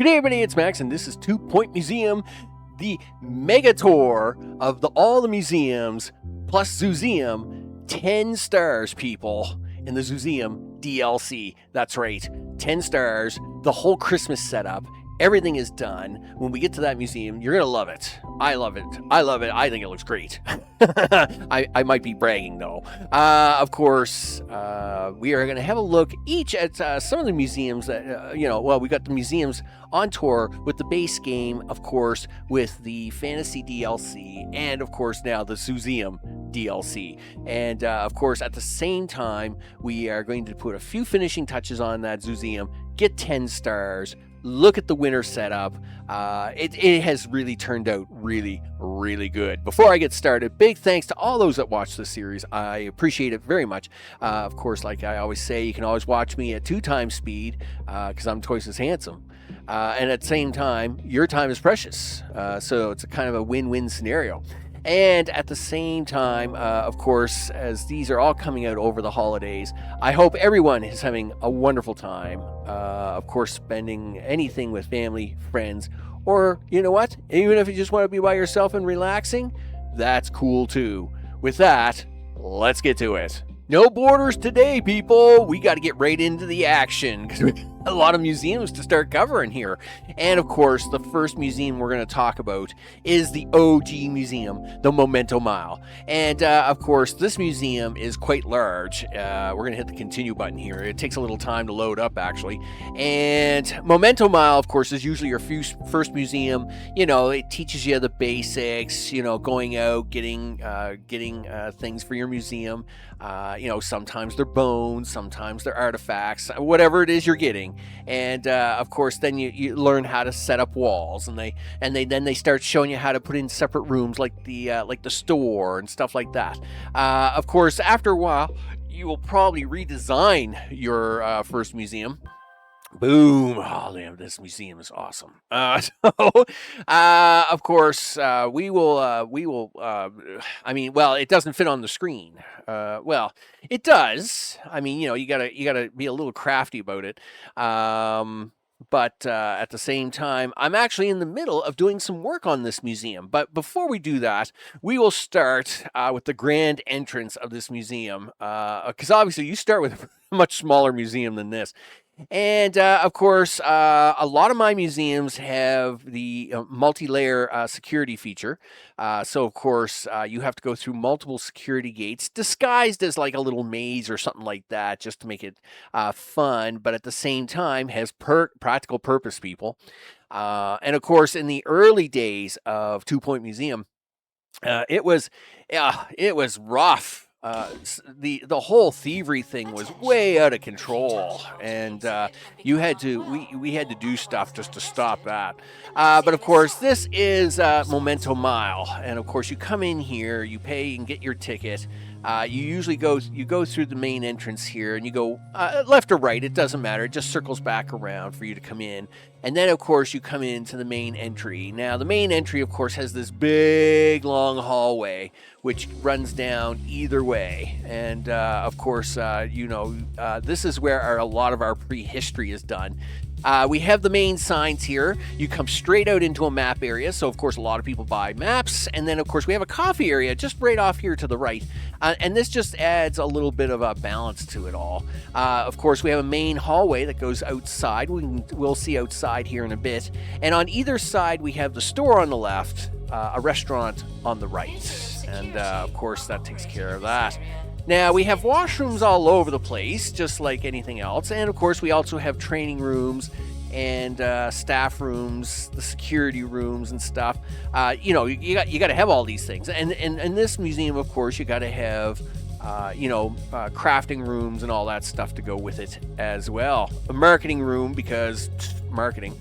G'day everybody, it's Max, and this is 2 Point Museum, the mega tour of all the museums, plus Zooseum. 10 stars, people, in the Zooseum DLC. That's right, 10 stars, the whole Christmas setup. Everything is done. When we get to that museum, you're going to love it. I love it. I love it. I think it looks great. I might be bragging, though. Of course, we are going to have a look each at some of the museums that, we got the museums on tour with the base game, of course, with the fantasy DLC, and, of course, now the Zooseum DLC. And, of course, at the same time, we are going to put a few finishing touches on that Zooseum, get 10 stars, look at the winter setup. It has really turned out really, really good. Before I get started, big thanks to all those that watch this series. I appreciate it very much. Of course, like I always say, you can always watch me at 2 times speed because I'm twice as handsome. And at the same time, your time is precious. So it's a kind of a win-win scenario. And at the same time, of course, as these are all coming out over the holidays, I hope everyone is having a wonderful time. Of course, spending anything with family, friends, or you know what? Even if you just want to be by yourself and relaxing, that's cool too. With that, let's get to it. No borders today, people. We got to get right into the action because we have a lot of museums to start covering here. And of course, the first museum we're going to talk about is the OG museum, the Memento Mile. And of course, this museum is quite large. We're going to hit the continue button here. It takes a little time to load up, actually. And Memento Mile, of course, is usually your first museum. You know, it teaches you the basics, you know, going out, getting things for your museum. Sometimes they're bones, sometimes they're artifacts, whatever it is you're getting. And of course, then you learn how to set up walls, and they start showing you how to put in separate rooms like the store and stuff like that. Of course, after a while, you will probably redesign your first museum. Boom! Oh, damn, this museum is awesome. Of course, we will. It doesn't fit on the screen. It does. I mean, you gotta be a little crafty about it. But at the same time, I'm actually in the middle of doing some work on this museum. But before we do that, we will start with the grand entrance of this museum. Because obviously, you start with a much smaller museum than this. And, of course, a lot of my museums have the multi-layer security feature. So, of course, you have to go through multiple security gates disguised as like a little maze or something like that just to make it fun, but at the same time has practical purpose, people. And, of course, in the early days of 2 Point Museum, it was rough. The whole thievery thing was way out of control, and we had to do stuff just to stop that. But of course, this is Memento Mile, and of course, you come in here, you pay and get your ticket. You usually go through the main entrance here, and you go left or right. It doesn't matter. It just circles back around for you to come in. And then, of course, you come into the main entry. Now, the main entry, of course, has this big, long hallway, which runs down either way. And, of course, this is where a lot of our prehistory is done. We have the main signs here. You come straight out into a map area. So, of course, a lot of people buy maps. And then, of course, we have a coffee area just right off here to the right. And this just adds a little bit of a balance to it all. Of course, we have a main hallway that goes outside. We'll see outside here in a bit. And on either side, we have the store on the left, a restaurant on the right. And, of course, that takes care of that. Now, we have washrooms all over the place, just like anything else. And, of course, we also have training rooms and staff rooms, the security rooms and stuff. You got to have all these things. And in this museum, of course, you got to have, crafting rooms and all that stuff to go with it as well. A marketing room, because marketing.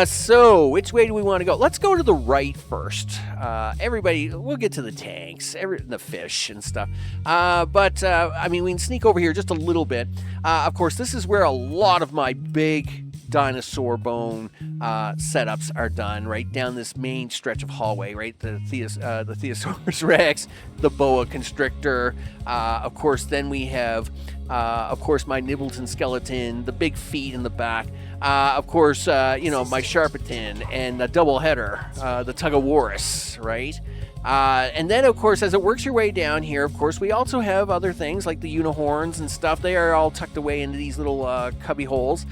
So which way do we want to go? Let's go to the right first. We'll get to the tanks, the fish and stuff. We can sneak over here just a little bit. Of course, this is where a lot of my big dinosaur bone setups are done, right down this main stretch of hallway, right? The Theosaurus Rex, the boa constrictor, of course. Then we have, of course, my Nibbleton skeleton, the big feet in the back. Of course, my Sharpeton and the double header, the Tug-of-Warus, right? And then, of course, as it works your way down here, of course, we also have other things like the Unihorns and stuff. They are all tucked away into these little cubby holes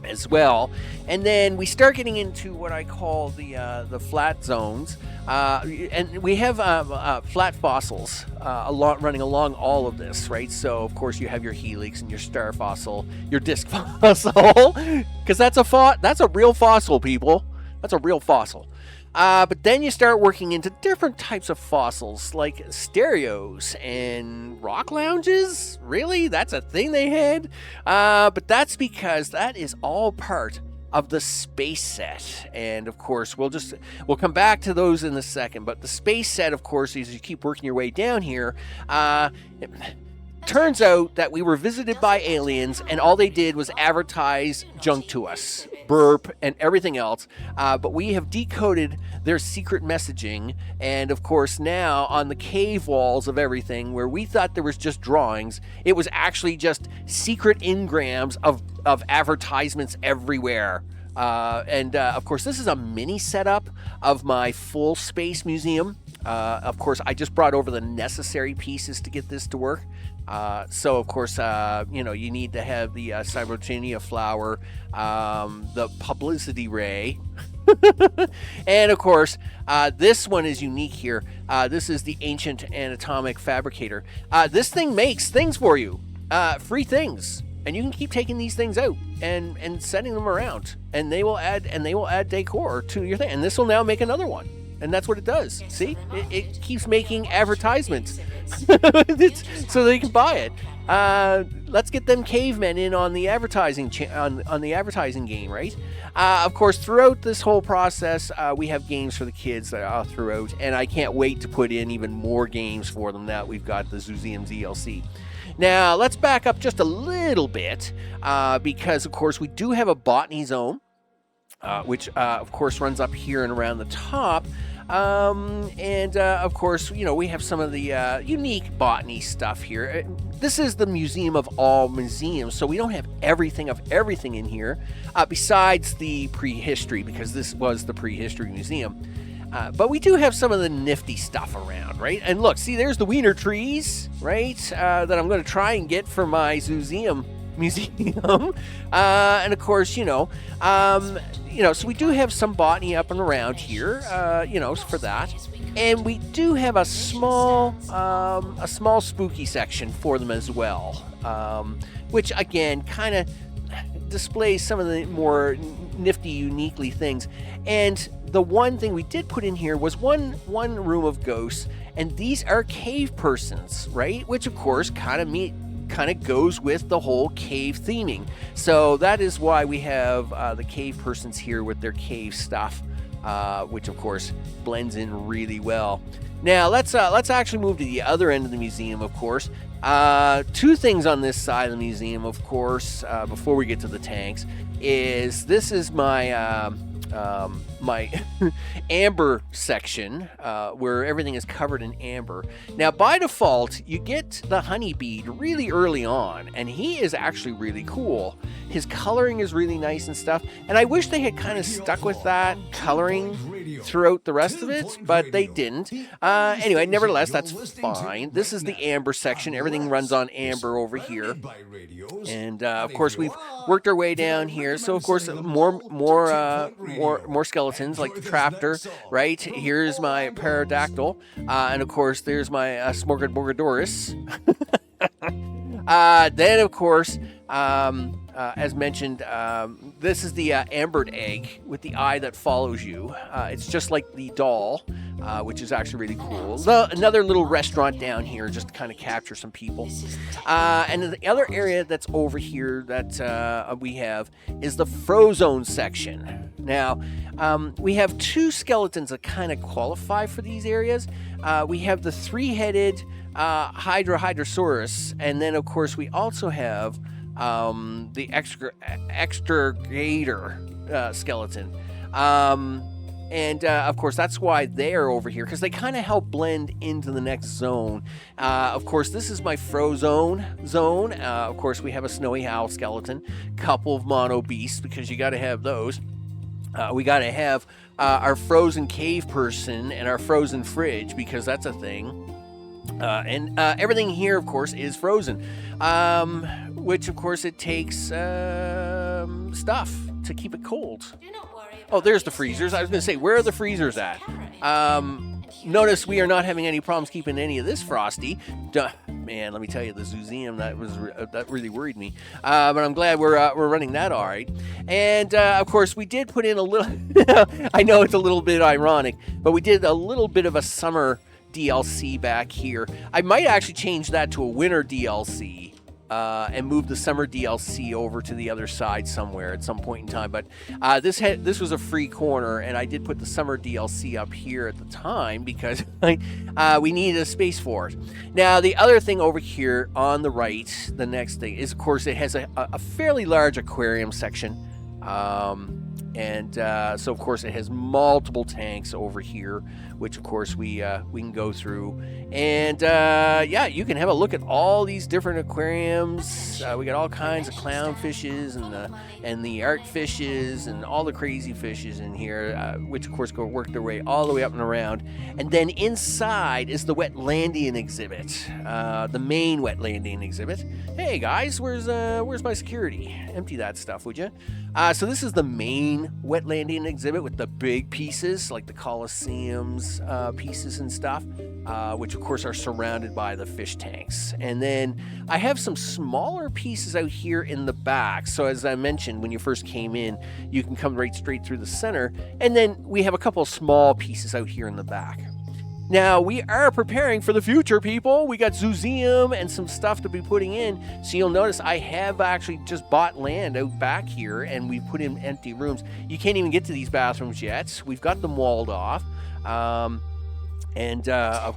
as well. And then we start getting into what I call the flat zones. And we have flat fossils running along all of this, right? So, of course, you have your helix and your star fossil, your disc fossil, because that's a real fossil, people. That's a real fossil. But then you start working into different types of fossils, like stereos and rock lounges. Really? That's a thing they had? But that's because that is all part of the space set. And of course, we'll come back to those in a second. But the space set, of course, as you keep working your way down here, turns out that we were visited by aliens, and all they did was advertise junk to us, burp, and everything else. But we have decoded their secret messaging, and of course now on the cave walls of everything, where we thought there was just drawings, it was actually just secret engrams of advertisements everywhere. And of course, this is a mini setup of my full space museum. Of course, I just brought over the necessary pieces to get this to work. So, of course, you need to have the Cybertinia flower, the publicity ray, and, of course, this one is unique here. This is the Ancient Anatomic Fabricator. This thing makes things for you, free things, and you can keep taking these things out and setting them around, and they will add decor to your thing, and this will now make another one. And that's what it does. See, it keeps making advertisements so they can buy it. Let's get them cavemen in on the advertising on the advertising game, right? Of course, throughout this whole process, we have games for the kids that are throughout, and I can't wait to put in even more games for them now that we've got the Zooseum DLC. Now, let's back up just a little bit, because, of course, we do have a botany zone, which, of course, runs up here and around the top. Of course, we have some of the unique botany stuff here. This is the museum of all museums, so we don't have everything in here, besides the prehistory, because this was the prehistory museum. But we do have some of the nifty stuff around, right? And look, see, there's the wiener trees, right, that I'm going to try and get for my Zooseum museum. And of course, so we do have some botany up and around here, for that. And we do have a small spooky section for them as well, which again kind of displays some of the more nifty, uniquely things. And the one thing we did put in here was one room of ghosts, and these are cave persons, right? Which of course kind of goes with the whole cave theming. So that is why we have the cave persons here with their cave stuff, which of course blends in really well. Now let's actually move to the other end of the museum, of course. Two things on this side of the museum, of course, before we get to the tanks, is this is my my amber section, where everything is covered in amber. Now, by default, you get the honeybead really early on, and he is actually really cool. His coloring is really nice and stuff, and I wish they had kind of stuck with that coloring throughout the rest of it, but they didn't. Anyway, nevertheless, that's fine. This is the amber section. Everything runs on amber over here. And of course, we've worked our way down here. So of course, more skeletons like the Traptor, right? Here's my Pterodactyl, and of course, there's my Smorgasbordorus. Then of course, as mentioned, this is the ambered egg with the eye that follows you. It's just like the doll, which is actually really cool. Another little restaurant down here just to kind of capture some people. And the other area that's over here that we have is the Frozone section. Now, we have two skeletons that kind of qualify for these areas. We have the three-headed Hydrosaurus, and then, of course, we also have the extragator skeleton. Of course, that's why they're over here, because they kind of help blend into the next zone. Of course, this is my Frozone zone. Of course, we have a snowy owl skeleton, couple of mono beasts, because you got to have those. We got to have our frozen cave person and our frozen fridge, because that's a thing. Everything here, of course, is frozen, which, of course, it takes stuff to keep it cold. Oh, there's the freezers. I was going to say, where are the freezers at? Notice we are not having any problems keeping any of this frosty. Man, let me tell you, the Zooseum, that really worried me. But I'm glad we're running that all right. And, of course, we did put in a little... I know it's a little bit ironic, but we did a little bit of a summer DLC back here. I might actually change that to a winter DLC. And move the summer DLC over to the other side somewhere at some point in time. But this was a free corner, and I did put the summer DLC up here at the time because we needed a space for it. Now, the other thing over here on the right, the next thing, is, of course, it has a fairly large aquarium section. So, of course, it has multiple tanks over here, which, of course, we can go through. And, yeah, you can have a look at all these different aquariums. We got all kinds of clownfishes and the art fishes and all the crazy fishes in here, which, of course, go work their way all the way up and around. And then inside is the Wetlandian exhibit, the main Wetlandian exhibit. Hey, guys, where's my security? Empty that stuff, would you? So this is the main Wetlandian exhibit with the big pieces, like the Colosseum's pieces and stuff, which, of course, are surrounded by the fish tanks. And then I have some smaller pieces out here in the back. So as I mentioned, when you first came in, you can come right straight through the center. And then we have a couple of small pieces out here in the back. Now, we are preparing for the future, people. We got Zooseum and some stuff to be putting in. So you'll notice I have actually just bought land out back here, and we've put in empty rooms. You can't even get to these bathrooms yet. We've got them walled off. Of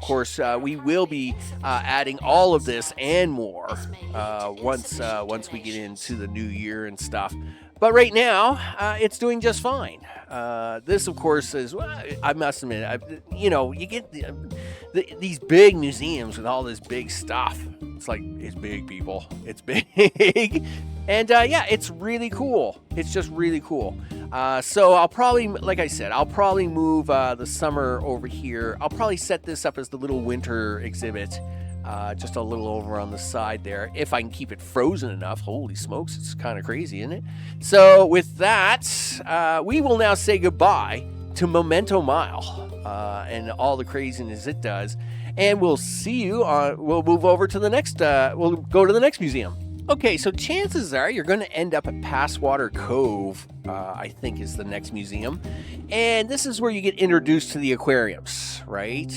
course, we will be adding all of this and more once we get into the new year and stuff. But right now, it's doing just fine. This, of course, is, well, I must admit, you get these big museums with all this big stuff. It's like, it's big, people. It's big. And, yeah, it's really cool. It's just really cool. So I'll probably, like I said, I'll probably move the summer over here. I'll probably set this up as the little winter exhibit. Just a little over on the side there, if I can keep it frozen enough. Holy smokes, it's kind of crazy, isn't it? So with that, we will now say goodbye to Memento Mile and all the craziness it does, and we'll see you on. We'll move over to the next. We'll go to the next museum. Okay, so chances are you're going to end up at Passwater Cove, I think is the next museum. And this is where you get introduced to the aquariums, right?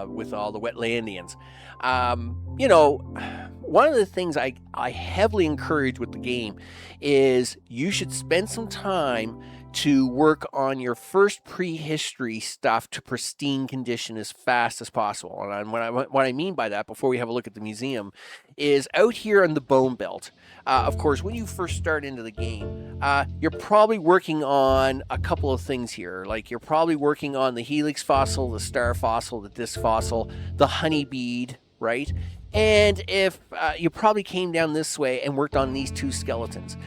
With all the Wetlandians. One of the things I heavily encourage with the game is you should spend some time to work on your first prehistory stuff to pristine condition as fast as possible. And what I mean by that, before we have a look at the museum, is out here in the Bone Belt. Of course, when you first start into the game, you're probably working on a couple of things here. Like, you're probably working on the helix fossil, the star fossil, the disc fossil, the honey bead, right? And if you probably came down this way and worked on these two skeletons,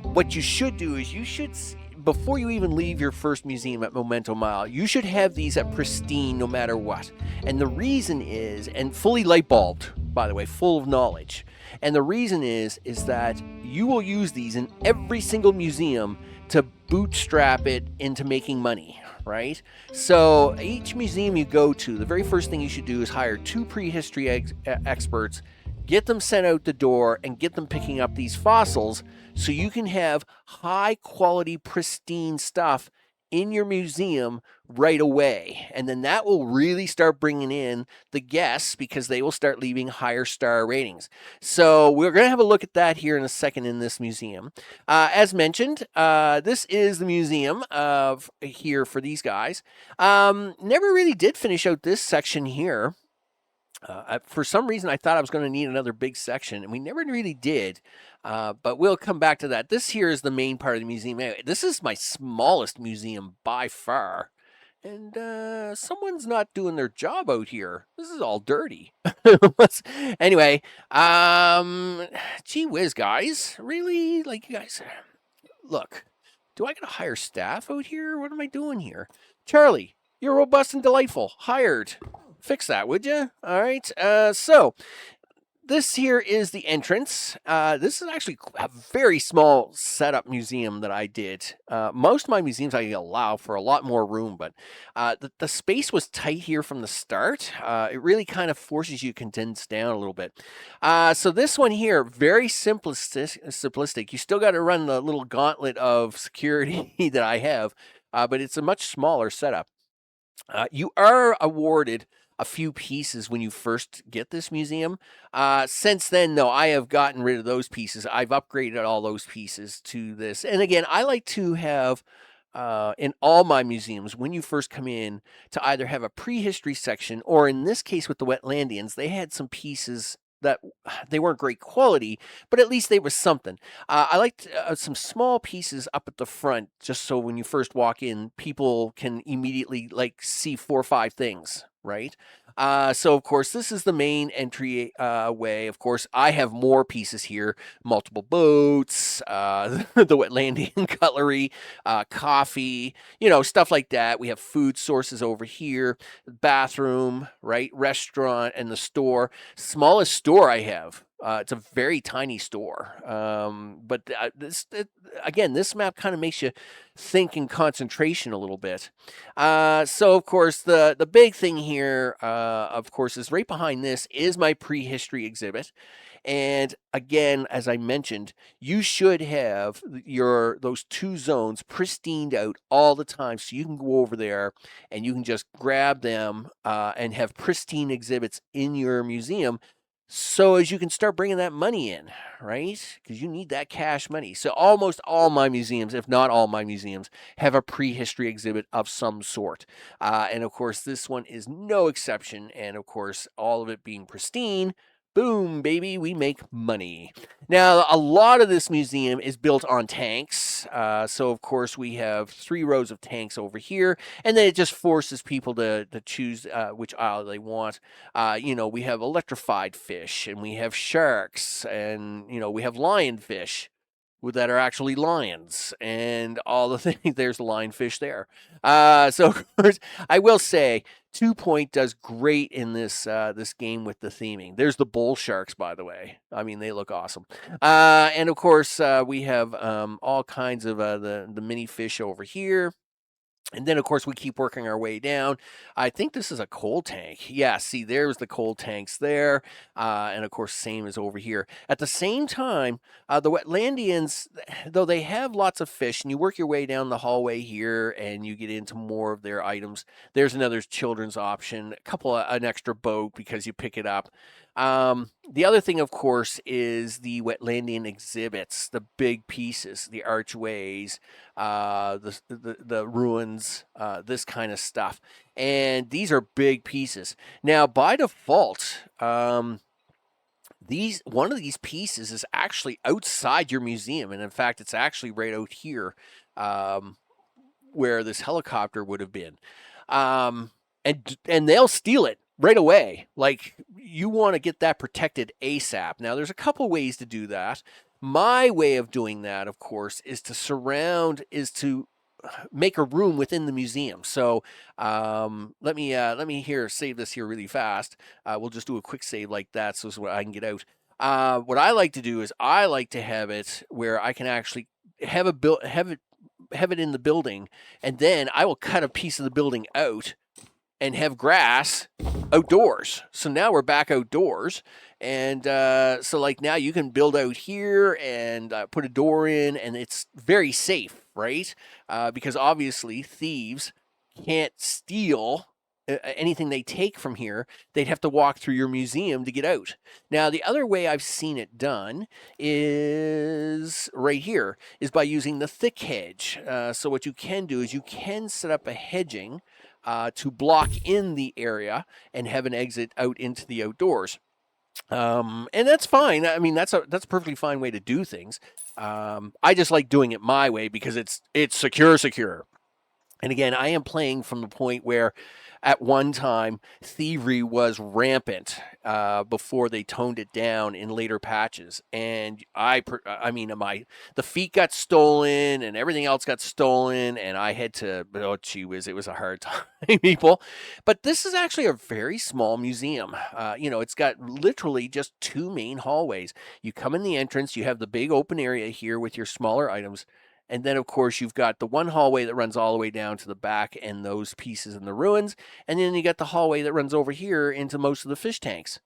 what you should do is before you even leave your first museum at Memento Mile, you should have these at pristine no matter what. And the reason is, and fully light bulbed, by the way, full of knowledge. And the reason is that you will use these in every single museum to bootstrap it into making money, right? So each museum you go to, the very first thing you should do is hire 2 prehistory experts, get them sent out the door, and get them picking up these fossils so you can have high quality, pristine stuff in your museum right away. And then that will really start bringing in the guests, because they will start leaving higher star ratings. So we're going to have a look at that here in a second in this museum. As mentioned, this is the museum here for these guys. Never really did finish out this section here. For some reason, I thought I was going to need another big section, and we never really did. But we'll come back to that. This here is the main part of the museum. Anyway, this is my smallest museum by far. And someone's not doing their job out here. This is all dirty. Anyway, gee whiz, guys. Really? Like, you guys, look, do I got to hire staff out here? What am I doing here? Charlie, you're robust and delightful. Hired. Fix that, would you? All right. So this here is the entrance. This is actually a very small setup museum that I did. Most of my museums I allow for a lot more room, but the space was tight here from the start. It really kind of forces you to condense down a little bit. So this one here, very simplistic. You still got to run the little gauntlet of security that I have, but it's a much smaller setup. You are awarded a few pieces when you first get this museum. Since then, though, I have gotten rid of those pieces. I've upgraded all those pieces to this. And again, I like to have, in all my museums, when you first come in, to either have a prehistory section, or in this case with the Wastelandians, they had some pieces that they weren't great quality, but at least they was something. I liked some small pieces up at the front, just so when you first walk in, people can immediately like see 4 or 5 things, right? So of course, this is the main entry way. Of course, I have more pieces here, multiple boats, the Wastelandian cutlery, coffee, stuff like that. We have food sources over here, bathroom, right, restaurant, and the store. Smallest store I have. It's a very tiny store. But again, this map kind of makes you think in concentration a little bit. So, of course, the big thing here, of course, is right behind this is my prehistory exhibit. And again, as I mentioned, you should have those 2 zones pristined out all the time, so you can go over there and you can just grab them and have pristine exhibits in your museum. So as you can start bringing that money in, right? Because you need that cash money. So almost all my museums, if not all my museums, have a prehistory exhibit of some sort. And of course, this one is no exception. And of course, all of it being pristine, boom, baby, we make money. Now, a lot of this museum is built on tanks. So, of course, we have 3 rows of tanks over here. And then it just forces people to choose which aisle they want. We have electrified fish, and we have sharks, and, we have lionfish that are actually lions, and all the things. There's the lionfish there. So, of course, I will say 2 Point does great in this game with the theming. There's the bull sharks, by the way. I mean, they look awesome. And of course, we have all kinds of the mini fish over here. And then, of course, we keep working our way down. I think this is a coal tank. Yeah, see, there's the coal tanks there. And, of course, same as over here. At the same time, the Wastelandians, though they have lots of fish, and you work your way down the hallway here, and you get into more of their items. There's another children's option, an extra boat because you pick it up. The other thing, of course, is the Wastelandian exhibits, the big pieces, the archways, the ruins, this kind of stuff. And these are big pieces. Now, by default, one of these pieces is actually outside your museum, and in fact, it's actually right out here, where this helicopter would have been. And they'll steal it right away. Like, you want to get that protected ASAP. Now, there's a couple ways to do that. My way of doing that, of course, is to make a room within the museum. So let me save this here really fast. We'll just do a quick save like that so I can get out. What I like to do is I like to have it where I can actually have it in the building, and then I will cut a piece of the building out and have grass outdoors. So now we're back outdoors. And so like now you can build out here and put a door in, and it's very safe, right? Because obviously thieves can't steal anything they take from here. They'd have to walk through your museum to get out. Now, the other way I've seen it done is right here, is by using the thick hedge. So what you can do is you can set up a hedging to block in the area and have an exit out into the outdoors. And that's fine. I mean, that's a perfectly fine way to do things. I just like doing it my way because it's secure. And again, I am playing from the point where at one time thievery was rampant before they toned it down in later patches. And the feet got stolen and everything else got stolen, and I had to, it was a hard time, people. But this is actually a very small museum. It's got literally just 2 main hallways. You come in the entrance, you have the big open area here with your smaller items. And then, of course, you've got the one hallway that runs all the way down to the back and those pieces in the ruins. And then you got the hallway that runs over here into most of the fish tanks.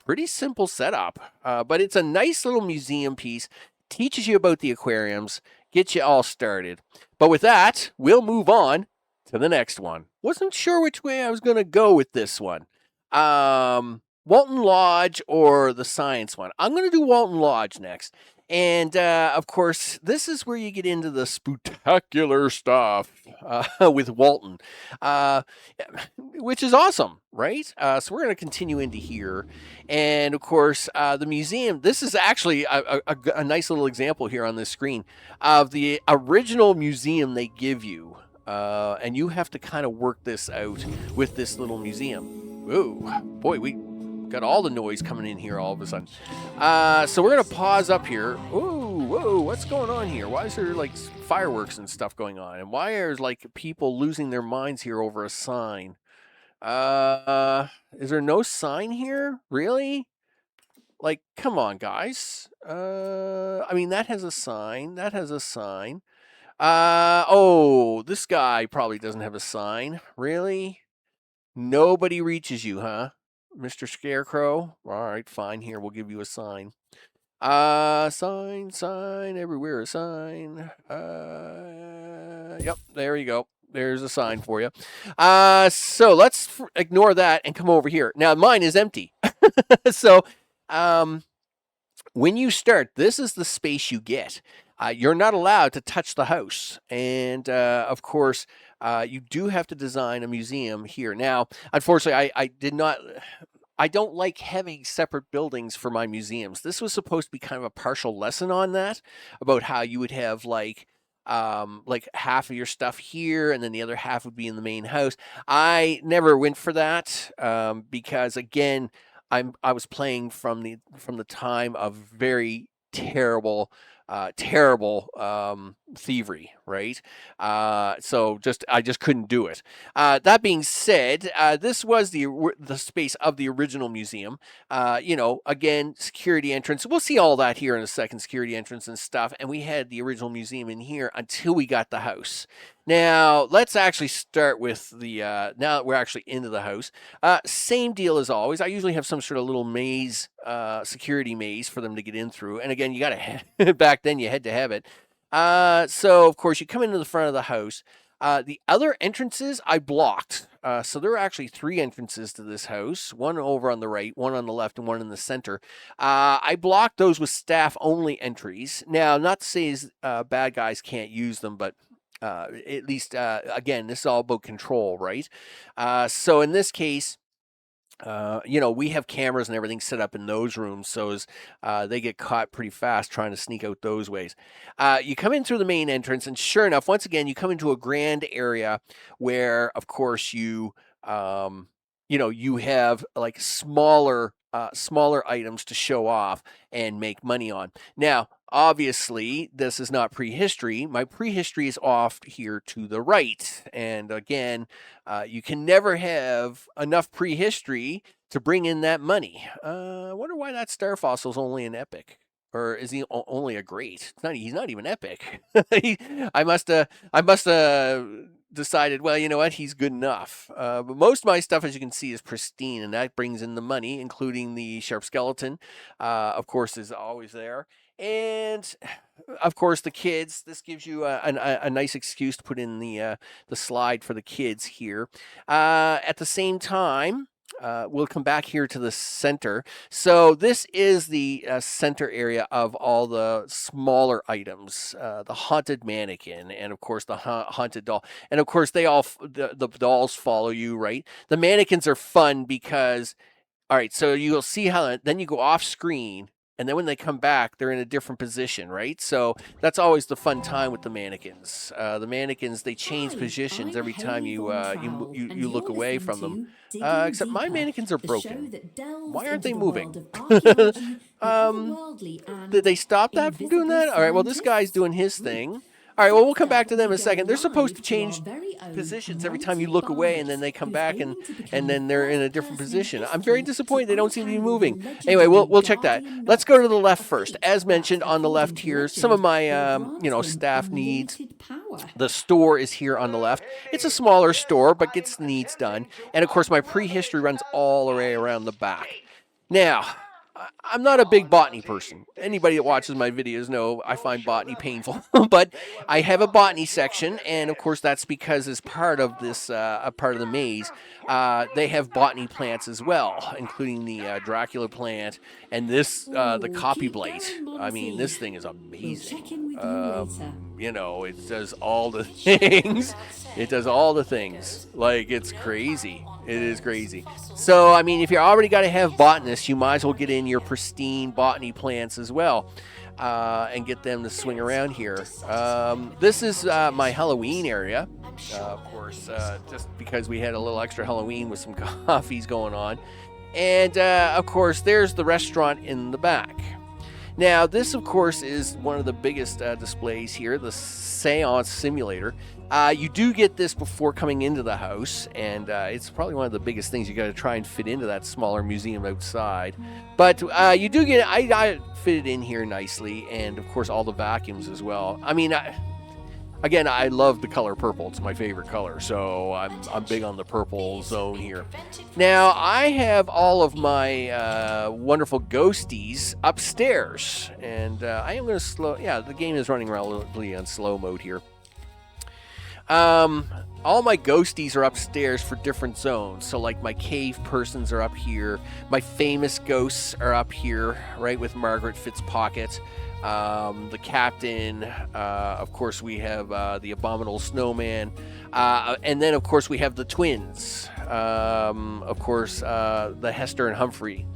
Pretty simple setup, but it's a nice little museum piece. Teaches you about the aquariums, gets you all started. But with that, we'll move on to the next one. Wasn't sure which way I was going to go with this one. Walton Lodge or the science one. I'm going to do Walton Lodge next. And, of course, this is where you get into the spectacular stuff with Walton, which is awesome, right? So we're going to continue into here. And, of course, the museum, this is actually a nice little example here on this screen of the original museum they give you. And you have to kind of work this out with this little museum. Ooh, boy, we got all the noise coming in here all of a sudden. So we're going to pause up here. Ooh, whoa, what's going on here? Why is there like fireworks and stuff going on? And why are like people losing their minds here over a sign? Is there no sign here? Really? Like, come on, guys. I mean, that has a sign. That has a sign. Oh, this guy probably doesn't have a sign. Really? Nobody reaches you, huh? Mr. Scarecrow? All right, fine. Here, we'll give you a sign. Sign everywhere. A sign. Yep, there you go. There's a sign for you. So let's ignore that and come over here. Now, mine is empty. So, when you start, this is the space you get. You're not allowed to touch the house. And, of course, you do have to design a museum here. Now, unfortunately, I don't like having separate buildings for my museums. This was supposed to be kind of a partial lesson on that, about how you would have like half of your stuff here and then the other half would be in the main house. I never went for that because, again, I was playing from the time of very terrible thievery, right? So I just couldn't do it. That being said, this was the space of the original museum. Again, security entrance. We'll see all that here in a second, security entrance and stuff. And we had the original museum in here until we got the house. Now, let's actually start with now that we're actually into the house. Same deal as always. I usually have some sort of little maze, security maze for them to get in through. And again, you got to, back then you had to have it. So, of course, you come into the front of the house. The other entrances I blocked. So there are actually 3 entrances to this house, one over on the right, one on the left, and one in the center. I blocked those with staff-only entries. Now, not to say bad guys can't use them, but at least, again, this is all about control, right? So in this case, we have cameras and everything set up in those rooms, so as they get caught pretty fast trying to sneak out those ways. You come in through the main entrance, and sure enough, once again, you come into a grand area where, of course, you have like smaller items to show off and make money on. Now, obviously, this is not prehistory. My prehistory is off here to the right. And again, you can never have enough prehistory to bring in that money. I wonder why that star fossil is only an epic. Or is he only a great? He's not even epic. I must have decided, well, you know what? He's good enough. But most of my stuff, as you can see, is pristine, and that brings in the money, including the sharp skeleton. Of course, is always there. And, of course, the kids. This gives you a nice excuse to put in the slide for the kids here. At the same time, we'll come back here to the center. So this is the center area of all the smaller items, the haunted mannequin, and of course the haunted doll. And of course they all the dolls follow you, right? The mannequins are fun because, all right, so you'll see how then you go off screen. And then when they come back, they're in a different position, right? So that's always the fun time with the mannequins. The mannequins, they change positions every time you look away from them. Except my mannequins are broken. Why aren't they moving? Did they stop that from doing that? All right, well, this guy's doing his thing. All right, well, we'll come back to them in a second. They're supposed to change positions every time you look away, and then they come back, and then they're in a different position. I'm very disappointed. They don't seem to be moving. Anyway, we'll check that. Let's go to the left first. As mentioned on the left here, some of my staff needs. The store is here on the left. It's a smaller store, but gets needs done. And of course, my prehistory runs all the way around the back. Now, I'm not a big botany person. Anybody that watches my videos know I find botany painful. But I have a botany section, and of course that's because as part of this, a part of the maze, they have botany plants as well, including the Dracula plant and this, the copy blight. I mean, this thing is amazing. It does all the things. It does all the things. Like, it's crazy. It is crazy. So, I mean, if you're already got to have botanists, you might as well get in your pristine botany plants as well and get them to swing around here. This is my Halloween area, of course, just because we had a little extra Halloween with some coffees going on. And, of course, there's the restaurant in the back. Now, this, of course, is one of the biggest displays here, the Seance Simulator. You do get this before coming into the house, and it's probably one of the biggest things you got to try and fit into that smaller museum outside. But you do get, I fit it in here nicely, and of course all the vacuums as well. I mean, again, I love the color purple. It's my favorite color, so I'm big on the purple zone here. Now, I have all of my wonderful ghosties upstairs, and I am going to the game is running relatively on slow mode here. All my ghosties are upstairs for different zones. So like my cave persons are up here. My famous ghosts are up here, right, with Margaret Fitzpocket. The captain, of course we have the abominable snowman. And then of course we have the twins. Of course, the Hester and Humphrey.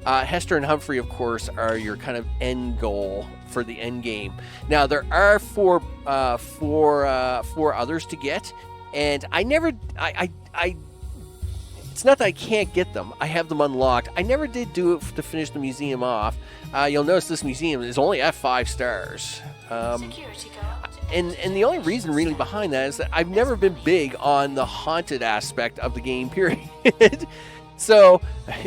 Hester and Humphrey, of course, are your kind of end goal for the end game. Now, there are four others to get, and it's not that I can't get them. I have them unlocked. I never did do it to finish the museum off. You'll notice this museum is only at 5 stars. And the only reason really behind that is that I've never been big on the haunted aspect of the game, period. So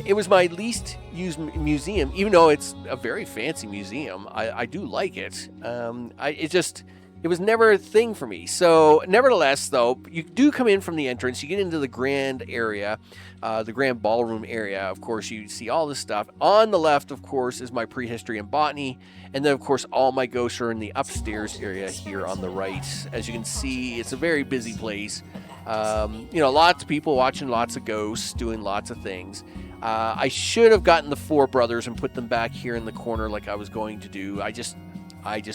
it was my least used museum, even though it's a very fancy museum. I do like it. It was never a thing for me. So nevertheless, though, you do come in from the entrance. You get into the grand area, the grand ballroom area. Of course, you see all this stuff. On the left, of course, is my prehistory and botany. And then, of course, all my ghosts are in the upstairs area here on the right. As you can see, it's a very busy place. Lots of people watching lots of ghosts, doing lots of things. I should have gotten the 4 brothers and put them back here in the corner like I was going to do. I just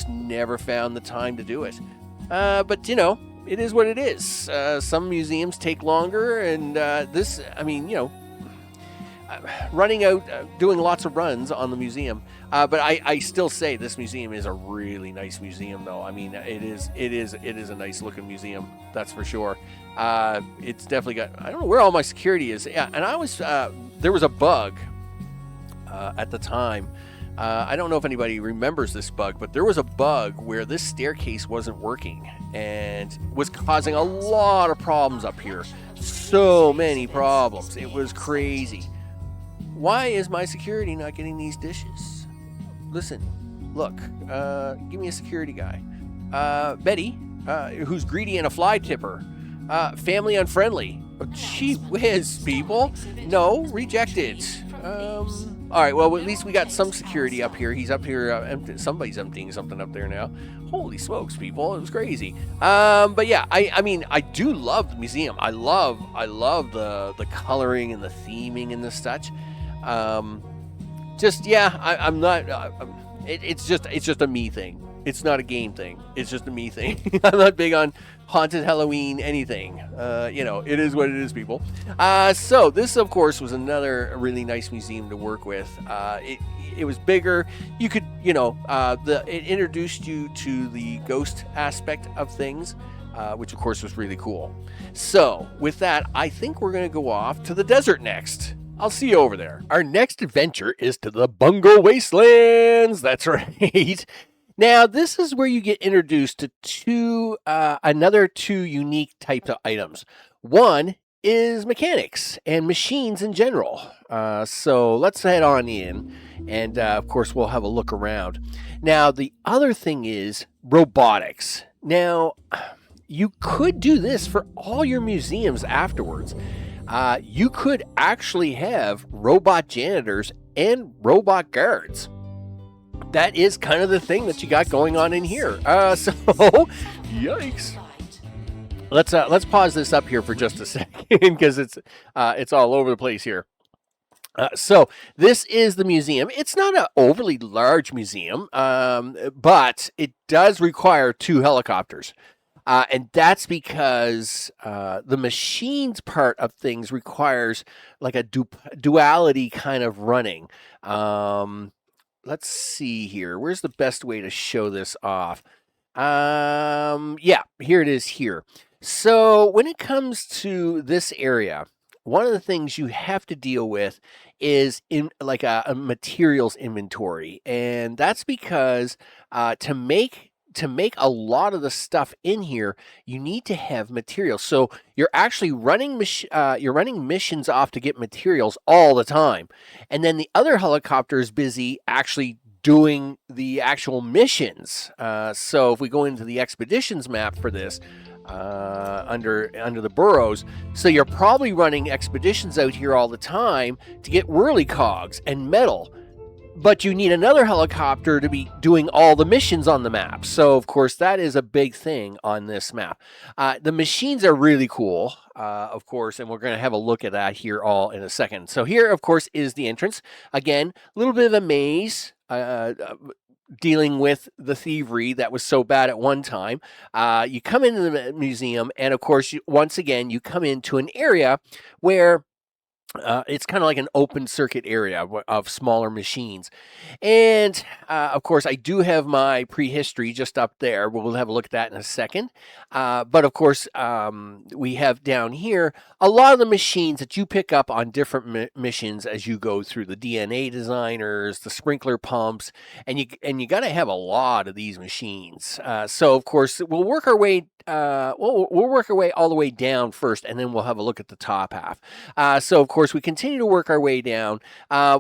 never found the time to do it. But, it is what it is. Some museums take longer, and running out, doing lots of runs on the museum. But I still say this museum is a really nice museum, though. I mean, it is a nice looking museum, that's for sure. It's definitely got, I don't know where all my security is. Yeah, and I was, there was a bug at the time. I don't know if anybody remembers this bug, but there was a bug where this staircase wasn't working and was causing a lot of problems up here. So many problems. It was crazy. Why is my security not getting these dishes? Listen, look, give me a security guy. Betty, who's greedy and a fly tipper. Family unfriendly. Oh, gee whiz, people. No, rejected. All right, well, at least we got some security up here. He's up here. Somebody's emptying something up there now. Holy smokes, people! It was crazy. But yeah, I mean, I do love the museum. I love the coloring and the theming and the such. Just yeah, I'm not. It's just a me thing. It's not a game thing. It's just a me thing. I'm not big on haunted Halloween anything. It is what it is, people. So this, of course, was another really nice museum to work with. It was bigger. You could, it introduced you to the ghost aspect of things, which, of course, was really cool. So with that, I think we're going to go off to the desert next. I'll see you over there. Our next adventure is to the Bungle Wastelands. That's right. Now, this is where you get introduced to another two unique types of items. One is mechanics and machines in general. So let's head on in, and of course, we'll have a look around. Now, the other thing is robotics. Now, you could do this for all your museums afterwards. You could actually have robot janitors and robot guards. That is kind of the thing that you got going on in here. So, yikes. Let's pause this up here for just a second because it's all over the place here. So this is the museum. It's not an overly large museum, but it does require 2 helicopters. And that's because the machines part of things requires like a duality kind of running. Let's see here. Where's the best way to show this off? Yeah, here it is here. So when it comes to this area, one of the things you have to deal with is in like a materials inventory. And that's because to make a lot of the stuff in here, you need to have materials. So you're actually running missions off to get materials all the time. And then the other helicopter is busy actually doing the actual missions. So if we go into the expeditions map for this, under the burrows, so you're probably running expeditions out here all the time to get whirly cogs and metal. But you need another helicopter to be doing all the missions on the map. So, of course, that is a big thing on this map. The machines are really cool, of course, and we're going to have a look at that here all in a second. So here, of course, is the entrance. Again, a little bit of a maze, dealing with the thievery that was so bad at one time. You come into the museum, and, of course, once again, you come into an area where it's kind of like an open circuit area of smaller machines. And, of course, I do have my prehistory just up there. We'll have a look at that in a second. But, of course, we have down here a lot of the machines that you pick up on different missions as you go through the DNA designers, the sprinkler pumps, and you got to have a lot of these machines. So, of course, we'll work our way we'll work our way all the way down first, and then we'll have a look at the top half. So, of course, we continue to work our way down.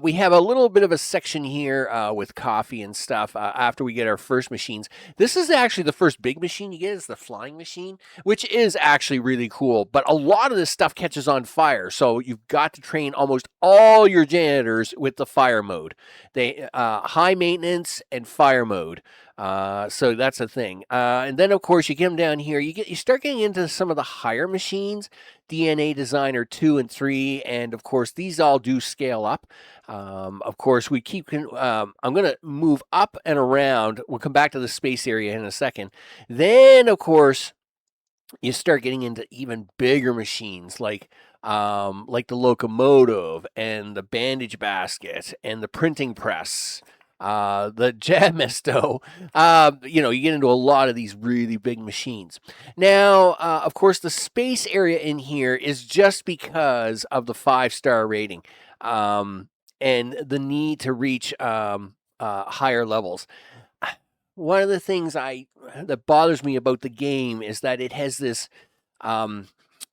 We have a little bit of a section here with coffee and stuff after we get our first machines. This is actually the first big machine you get is the flying machine, which is actually really cool. But a lot of this stuff catches on fire, so you've got to train almost all your janitors with the fire mode. They high maintenance and fire mode. So that's a thing. And then, of course, you get them down here. You start getting into some of the higher machines, DNA Designer 2 and 3, and, of course, these all do scale up. Of course, we keep. I'm going to move up and around. We'll come back to the space area in a second. Then, of course, you start getting into even bigger machines like the locomotive and the bandage basket and the printing press. The Jamisto, you get into a lot of these really big machines. Now, of course, the space area in here is just because of the 5-star rating and the need to reach higher levels. One of the things that bothers me about the game is that it has this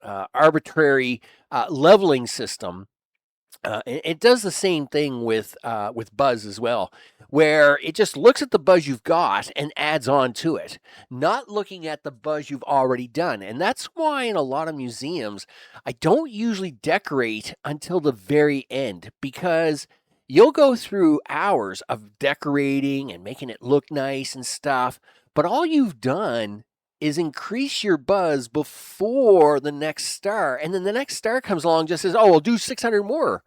arbitrary leveling system. It does the same thing with Buzz as well, where it just looks at the Buzz you've got and adds on to it, not looking at the Buzz you've already done. And that's why in a lot of museums, I don't usually decorate until the very end, because you'll go through hours of decorating and making it look nice and stuff, but all you've done is increase your buzz before the next star. And then the next star comes along and just says, oh, we'll do 600 more.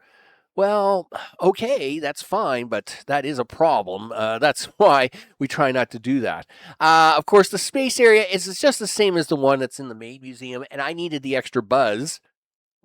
Well, okay, that's fine, but that is a problem. That's why we try not to do that. Of course, the space area is just the same as the one that's in the main museum, and I needed the extra buzz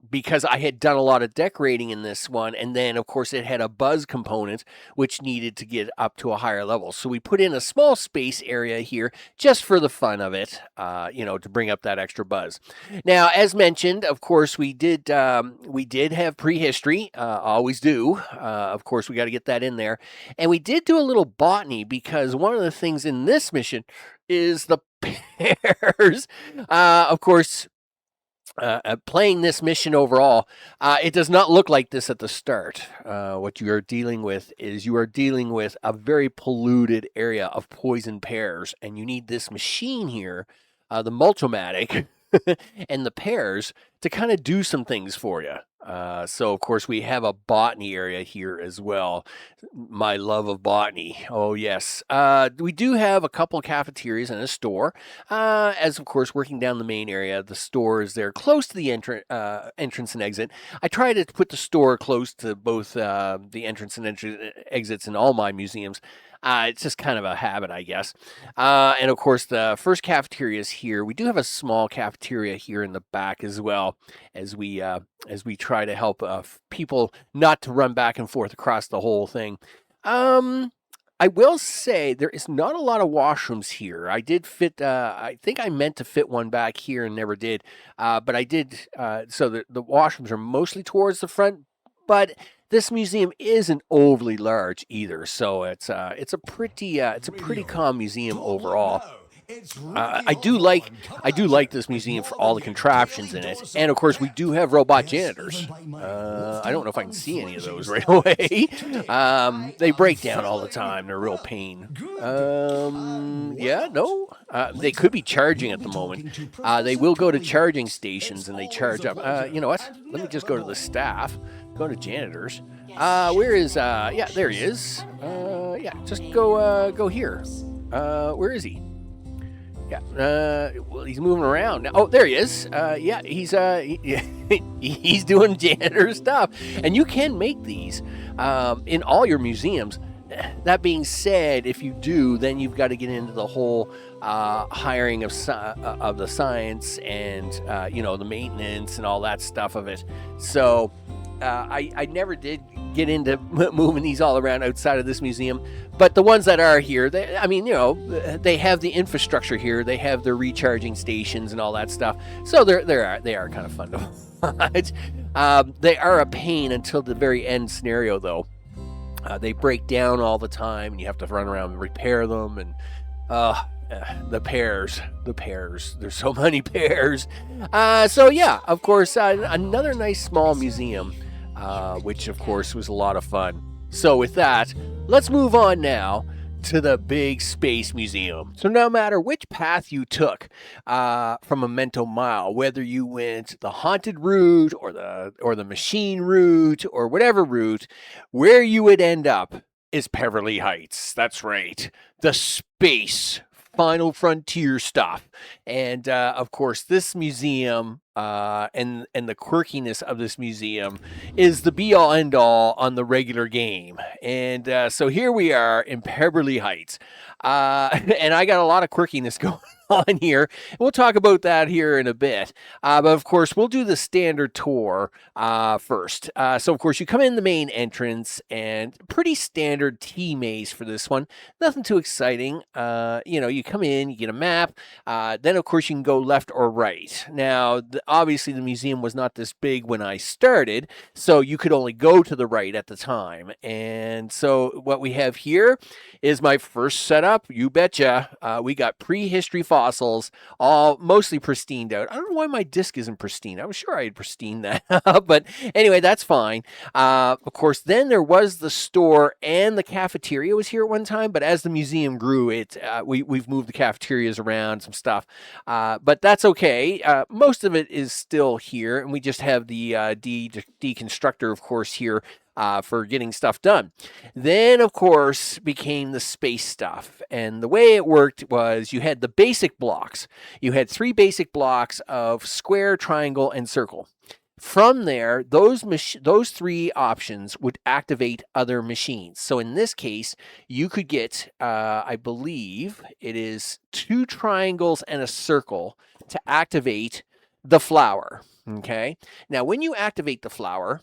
because I had done a lot of decorating in this one, and then of course it had a buzz component which needed to get up to a higher level. So we put in a small space area here just for the fun of it, to bring up that extra buzz. Now, as mentioned, of course we did have prehistory, always do. Of course we got to get that in there, and we did do a little botany because one of the things in this mission is the pears. Of course. Playing this mission overall, it does not look like this at the start. What you are dealing with is a very polluted area of poison pears, and you need this machine here, the Multomatic, and the pears to kind of do some things for you. So, of course, we have a botany area here as well. My love of botany. Oh, yes. We do have a couple of cafeterias and a store. As, of course, working down the main area, the store is there close to the entrance and exit. I try to put the store close to both the entrance and exits in all my museums. It's just kind of a habit, I guess. And, of course, the first cafeteria is here. We do have a small cafeteria here in the back as well as we try to help people not to run back and forth across the whole thing. I will say there is not a lot of washrooms here. I did fit, I think I meant to fit one back here and never did. But I did, so the washrooms are mostly towards the front, but this museum isn't overly large either. So it's a pretty calm museum overall. I do like this museum for all the contraptions in it, and of course we do have robot janitors. I don't know if I can see any of those right away. They break down all the time. They're a real pain. They could be charging at the moment. They will go to charging stations and they charge up. You know what? Let me just go to the staff. Go to janitors. Where is? Yeah, there he is. Just go here. Where is he? Yeah, well, he's moving around now. Oh, there he is. He's doing janitor stuff, and you can make these in all your museums. That being said, if you do, then you've got to get into the whole hiring of the science and the maintenance and all that stuff of it. So I never did get into moving these all around outside of this museum, but the ones that are here, they have the infrastructure here. They have their recharging stations and all that stuff. So they are kind of fun to watch. They are a pain until the very end scenario, though. They break down all the time, and you have to run around and repair them. And the pears. There's so many pears. Of course, another nice small museum. Which, of course, was a lot of fun. So with that, let's move on now to the big space museum. So no matter which path you took from Memento Mile, whether you went the haunted route or the machine route or whatever route, where you would end up is Pebberley Heights. That's right. The space final frontier stuff. And of course, this museum and the quirkiness of this museum is the be all end all on the regular game. And so here we are in Pebberley Heights. And I got a lot of quirkiness going on here. We'll talk about that here in a bit. But of course, we'll do the standard tour first. So of course, you come in the main entrance and pretty standard T-maze for this one. Nothing too exciting. You come in, you get a map. Then of course, you can go left or right. Now, obviously the museum was not this big when I started, so you could only go to the right at the time. And so what we have here is my first setup. You betcha. We got prehistory fossils, all mostly pristined out. I don't know why my disc isn't pristine. I was sure I had pristine that, but anyway, that's fine. Of course, then there was the store and the cafeteria was here at one time, but as the museum grew, we've moved the cafeterias around, some stuff, but that's okay. Most of it is still here, and we just have the deconstructor, of course, here for getting stuff done. Then, of course, became the space stuff. And the way it worked was you had the basic blocks. You had 3 basic blocks of square, triangle, and circle. From there, those 3 options would activate other machines. So in this case, you could get, I believe it is 2 triangles and a circle to activate the flower. Okay. Now, when you activate the flower,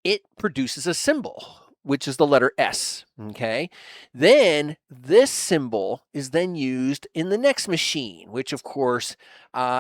it produces a symbol, which is the letter S. Okay. Then this symbol is then used in the next machine, which of course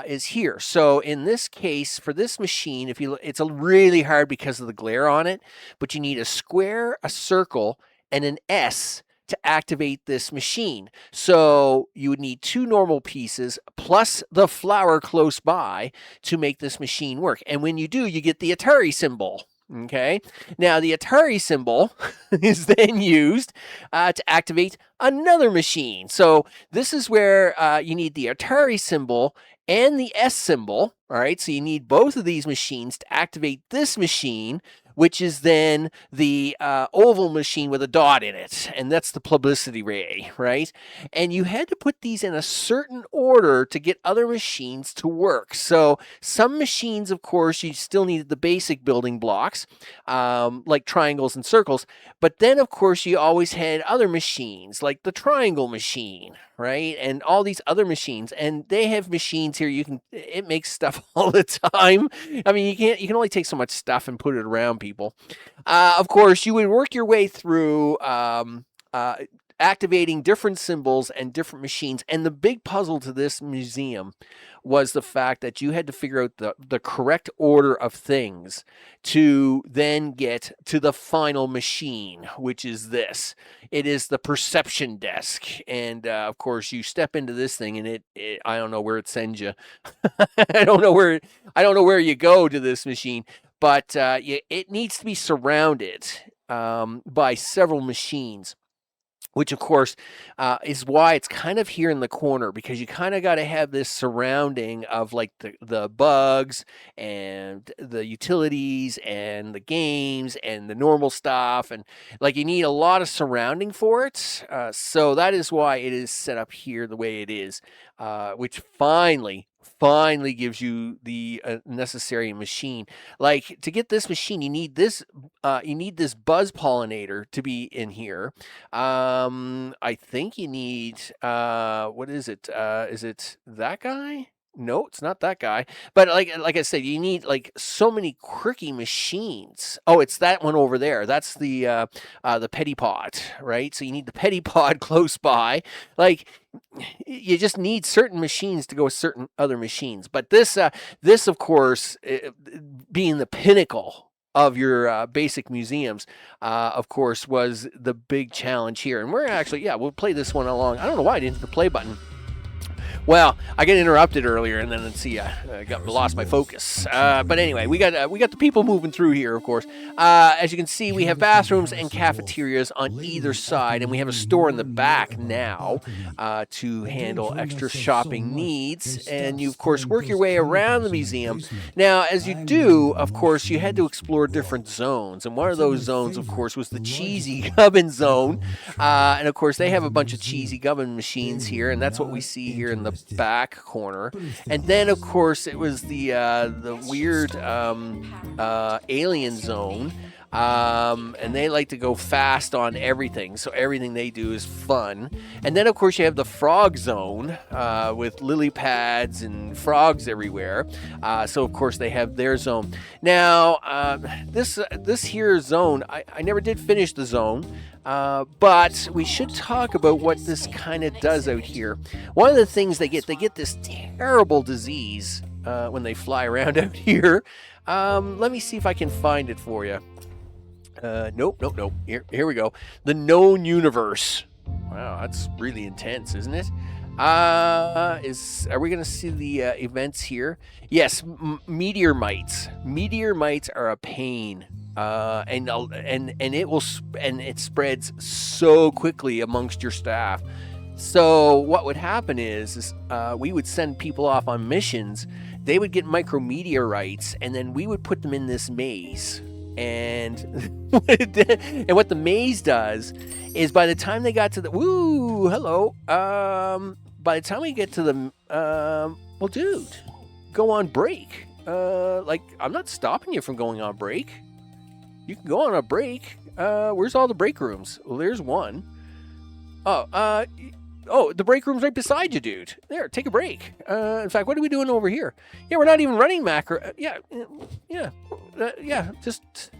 is here. So in this case, for this machine, it's really hard because of the glare on it, but you need a square, a circle, and an S to activate this machine. So you would need 2 normal pieces plus the flower close by to make this machine work. And when you do, you get the Atari symbol. Okay. Now the Atari symbol is then used to activate another machine. So this is where you need the Atari symbol and the S symbol. All right. So you need both of these machines to activate this machine, which is then the oval machine with a dot in it. And that's the publicity ray, right? And you had to put these in a certain order to get other machines to work. So some machines, of course, you still needed the basic building blocks, like triangles and circles. But then, of course, you always had other machines, like the triangle machine, right? And all these other machines. And they have machines here. It makes stuff all the time. I mean, you can only take so much stuff and put it around people. Of course, you would work your way through activating different symbols and different machines. And the big puzzle to this museum was the fact that you had to figure out the correct order of things to then get to the final machine, which is this. It is the perception desk. And of course, you step into this thing and I don't know where it sends you. I don't know where you go to this machine. But it needs to be surrounded by several machines, which, of course, is why it's kind of here in the corner, because you kind of got to have this surrounding of like the bugs and the utilities and the games and the normal stuff. And like you need a lot of surrounding for it. So that is why it is set up here the way it is, which finally gives you the necessary machine. Like to get this machine, you need this buzz pollinator to be in here. I think you need what is it? Is it that guy? No, it's not that guy. But like I said, you need like so many quirky machines. Oh, it's that one over there. That's the Pedipod, right? So you need the Pedipod close by. Like you just need certain machines to go with certain other machines. But this of course, being the pinnacle of your basic museums, of course, was the big challenge here. And we're actually, we'll play this one along. I don't know why I didn't hit the play button. Well, I got interrupted earlier, and then lost my focus. But anyway, we got the people moving through here, of course. As you can see, we have bathrooms and cafeterias on either side, and we have a store in the back now to handle extra shopping needs. And you, of course, work your way around the museum. Now, as you do, of course, you had to explore different zones, and one of those zones, of course, was the cheesy gubbin zone. And of course, they have a bunch of cheesy gubbin machines here, and that's what we see here in the back corner. And then of course it was the weird alien zone, and they like to go fast on everything, so everything they do is fun. And then of course you have the frog zone with lily pads and frogs everywhere, so of course they have their zone. Now this here zone, I never did finish the zone, but we should talk about what this kind of does out here. One of the things they get this terrible disease when they fly around out here. Let me see if I can find it for you. Nope. Here we go. The known universe. Wow, that's really intense, isn't it? Are we going to see the events here? Yes, meteor mites. Meteor mites are a pain. And it spreads so quickly amongst your staff. So what would happen is we would send people off on missions. They would get micrometeorites, and then we would put them in this maze. And and what the maze does is by the time they got to the hello, by the time we get to the well, dude, go on break. Like, I'm not stopping you from going on break. You can go on a break. Where's all the break rooms? Well, there's one. Oh, the break room's right beside you, dude. There, take a break. In fact, what are we doing over here? Yeah, we're not even running macro. Yeah. Just,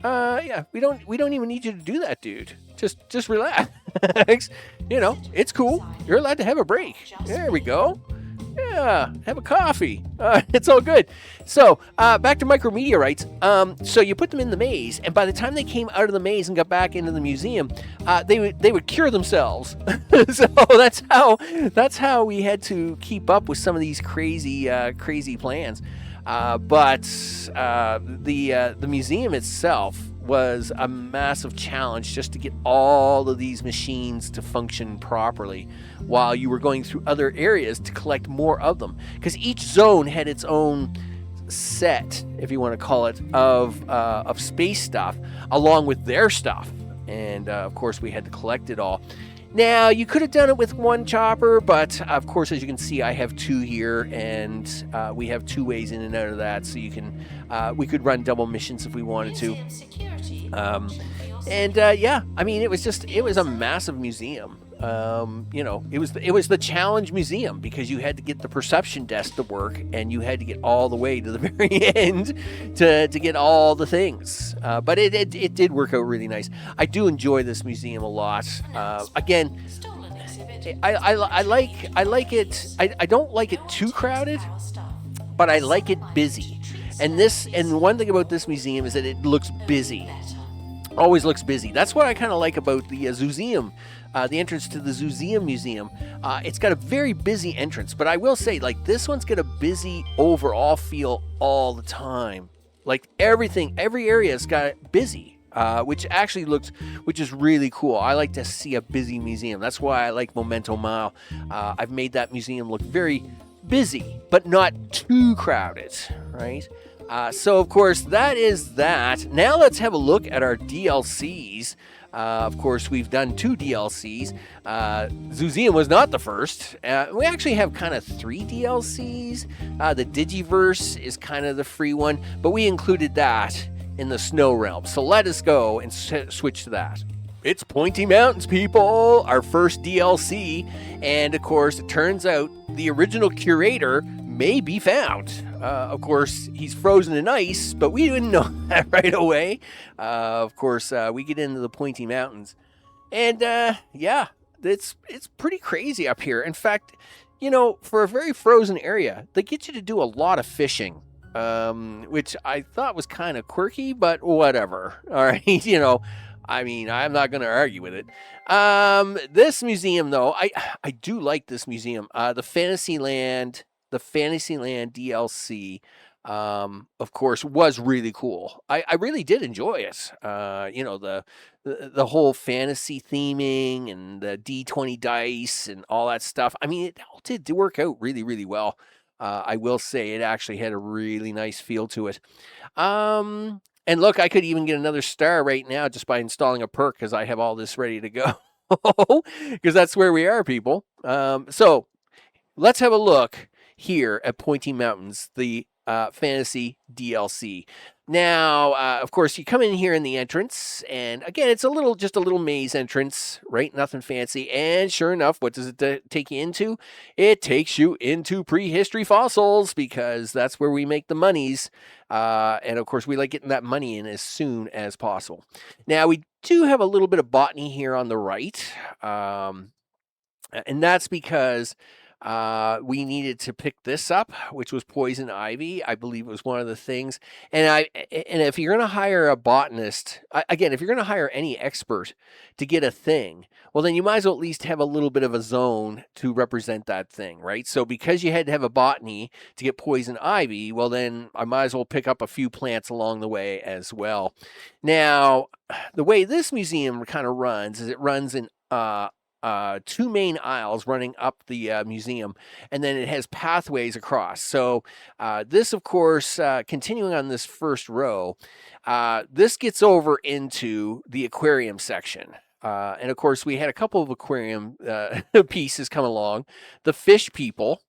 we don't even need you to do that, dude. Just relax. You know, it's cool. You're allowed to have a break. There we go. Yeah, have a coffee. It's all good. So, back to micrometeorites. So you put them in the maze, and by the time they came out of the maze and got back into the museum, they would cure themselves. So that's how we had to keep up with some of these crazy plans. But the museum itself was a massive challenge just to get all of these machines to function properly while you were going through other areas to collect more of them, because each zone had its own set, if you want to call it, of space stuff along with their stuff, and of course we had to collect it all. Now, you could have done it with one chopper, but of course, as you can see, I have two here, and we have two ways in and out of that, so you can we could run double missions if we wanted to. Yeah, I mean, it was a massive museum. You know, it was the challenge museum, because you had to get the perception desk to work, and you had to get all the way to the very end to get all the things. But it did work out really nice. I do enjoy this museum a lot. Again, I like it. I don't like it too crowded, but I like it busy. And one thing about this museum is that it looks busy. Always looks busy. That's what I kind of like about the Zooseum, the entrance to the Zooseum Museum. It's got a very busy entrance, but I will say, like, this one's got a busy overall feel all the time. Like, every area's got busy, which is really cool. I like to see a busy museum. That's why I like Memento Mile. I've made that museum look very busy, but not too crowded, right? So, of course, that is that. Now let's have a look at our DLCs. Of course, we've done 2 DLCs. Zooseum was not the first. We actually have kind of 3 DLCs. The Digiverse is kind of the free one, but we included that in the Snow Realm. So let us go and switch to that. It's Pointy Mountains, people, our first DLC. And, of course, it turns out the original curator may be found. Of course, he's frozen in ice, but we didn't know that right away. Of course, we get into the Pointy Mountains. And, yeah, it's pretty crazy up here. In fact, you know, for a very frozen area, they get you to do a lot of fishing, which I thought was kind of quirky, but whatever. All right, you know, I mean, I'm not going to argue with it. This museum, though, I do like this museum. The Fantasyland DLC, of course, was really cool. I really did enjoy it. You know, the whole fantasy theming and the D20 dice and all that stuff. I mean, it all did work out really, really well. I will say it actually had a really nice feel to it. And look, I could even get another star right now just by installing a perk, because I have all this ready to go. Because that's where we are, people. So let's have a look here at Pointy Mountains, the fantasy DLC. Now, of course, you come in here in the entrance, and again, it's just a little maze entrance, right? Nothing fancy. And sure enough, what does it take you into? It takes you into prehistory fossils, because that's where we make the monies. And of course, we like getting that money in as soon as possible. Now, we do have a little bit of botany here on the right, and that's because we needed to pick this up, which was poison ivy. I believe it was one of the things. And if you're going to hire a botanist, again, if you're going to hire any expert to get a thing, well, then you might as well at least have a little bit of a zone to represent that thing, right? So because you had to have a botany to get poison ivy, well, then I might as well pick up a few plants along the way as well. Now, the way this museum kind of runs is it runs in two main aisles running up the museum, and then it has pathways across. So this, of course, continuing on this first row, this gets over into the aquarium section. And of course, we had a couple of aquarium pieces come along. The fish people,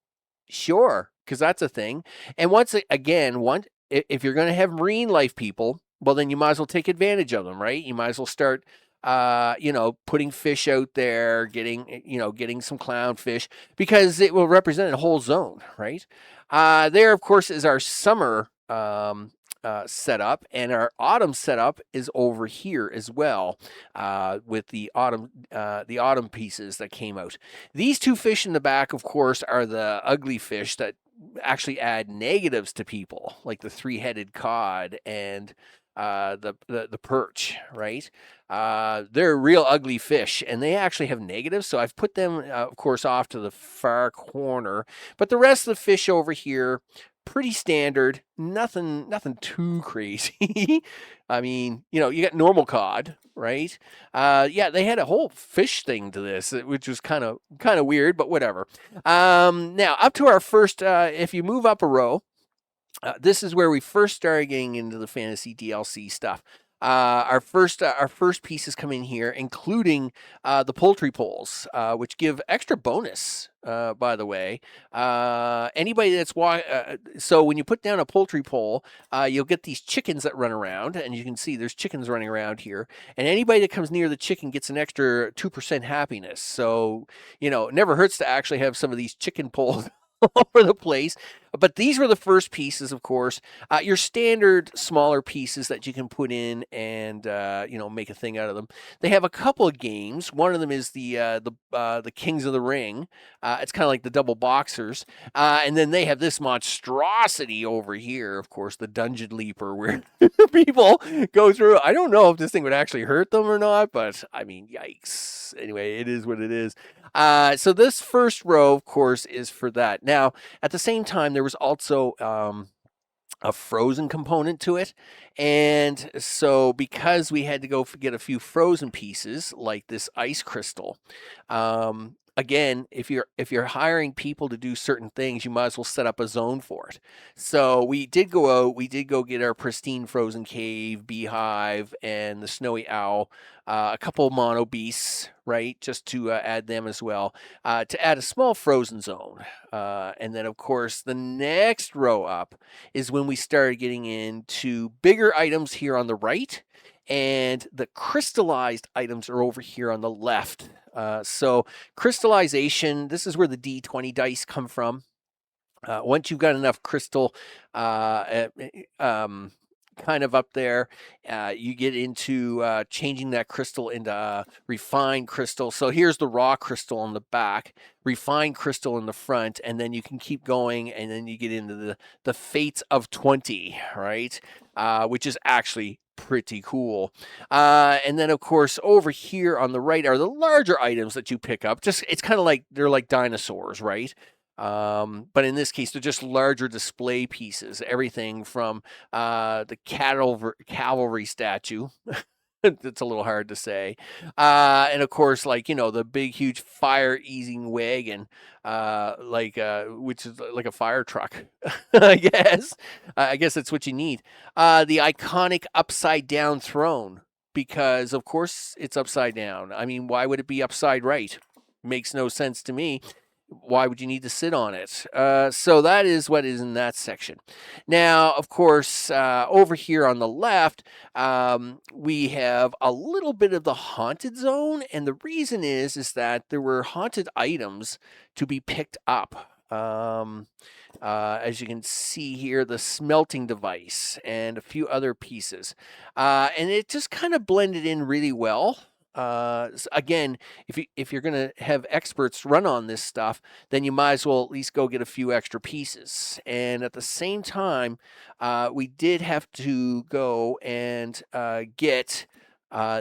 sure, because that's a thing. And once again, if you're going to have marine life people, well, then you might as well take advantage of them, right? You might as well start, putting fish out there, getting some clownfish, because it will represent a whole zone, right? There, of course, is our summer setup, and our autumn setup is over here as well, with the autumn pieces that came out. These two fish in the back, of course, are the ugly fish that actually add negatives to people, like the three-headed cod and the perch, right? They're real ugly fish, and they actually have negatives. So I've put them, of course, off to the far corner. But the rest of the fish over here, pretty standard. Nothing too crazy. I mean, you got normal cod, right? Yeah, they had a whole fish thing to this, which was kind of weird, but whatever. Now up to our first. If you move up a row, this is where we first started getting into the fantasy DLC stuff. Our first pieces come in here, including the poultry poles, which give extra bonus. By the way, anybody that's so when you put down a poultry pole, you'll get these chickens that run around, and you can see there's chickens running around here. And anybody that comes near the chicken gets an extra 2% happiness. So it never hurts to actually have some of these chicken poles all over the place. But these were the first pieces, of course. Your standard smaller pieces that you can put in and make a thing out of them. They have a couple of games. One of them is the Kings of the Ring. It's kind of like the double boxers. And then they have this monstrosity over here, of course, the Dungeon Leaper, where people go through. I don't know if this thing would actually hurt them or not, but I mean, yikes. Anyway, it is what it is. So this first row, of course, is for that. Now, at the same time, there was also a frozen component to it. And so because we had to go get a few frozen pieces, like this ice crystal, again, if you're hiring people to do certain things, you might as well set up a zone for it. So we did go get our pristine frozen cave, beehive, and the snowy owl, a couple of mono beasts, right, just to add them as well, to add a small frozen zone. And then, of course, the next row up is when we started getting into bigger items here on the right, and the crystallized items are over here on the left. So crystallization, this is where the D20 dice come from. Once you've got enough crystal kind of up there, you get into changing that crystal into refined crystal. So here's the raw crystal on the back, refined crystal in the front, and then you can keep going, and then you get into the fates of 20, right? Which is actually pretty cool. And then, of course, over here on the right are the larger items that you pick up. It's kind of like they're like dinosaurs, right? But in this case, they're just larger display pieces. Everything from the cavalry statue. It's a little hard to say. And of course, the big, huge fire-easing wagon, which is like a fire truck, I guess. I guess that's what you need. The iconic upside-down throne, because, of course, it's upside down. I mean, why would it be upside right? Makes no sense to me. Why would you need to sit on it? So that is what is in that section. Now, of course, over here on the left, we have a little bit of the haunted zone. And the reason is that there were haunted items to be picked up. As you can see here, the smelting device and a few other pieces. And it just kind of blended in really well. Again, if you're going to have experts run on this stuff, then you might as well at least go get a few extra pieces. And at the same time, we did have to go and get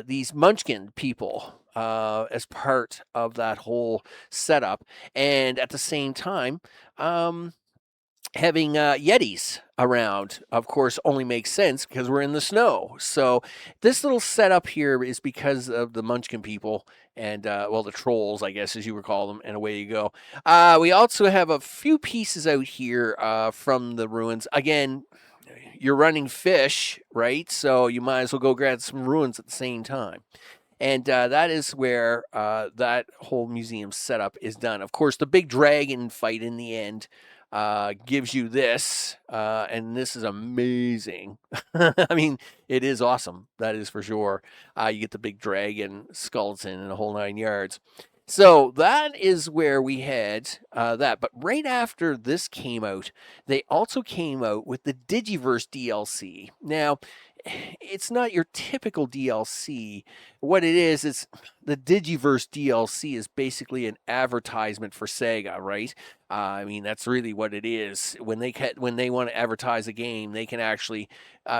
these munchkin people as part of that whole setup. And at the same time, having Yetis around, of course, only makes sense because we're in the snow. So this little setup here is because of the Munchkin people and, well, the trolls, I guess, as you would call them, and away you go. We also have a few pieces out here from the ruins. Again, you're running fish, right? So you might as well go grab some ruins at the same time. And that is where that whole museum setup is done. Of course, the big dragon fight in the end gives you this, and this is amazing. I mean, it is awesome. That is for sure. You get the big dragon skeleton and the whole 9 yards. So that is where we had that. But right after this came out, they also came out with the Digiverse DLC. Now, it's not your typical DLC. What it is the Digiverse DLC is basically an advertisement for Sega, right? I mean, that's really what it is. When they want to advertise a game, they can actually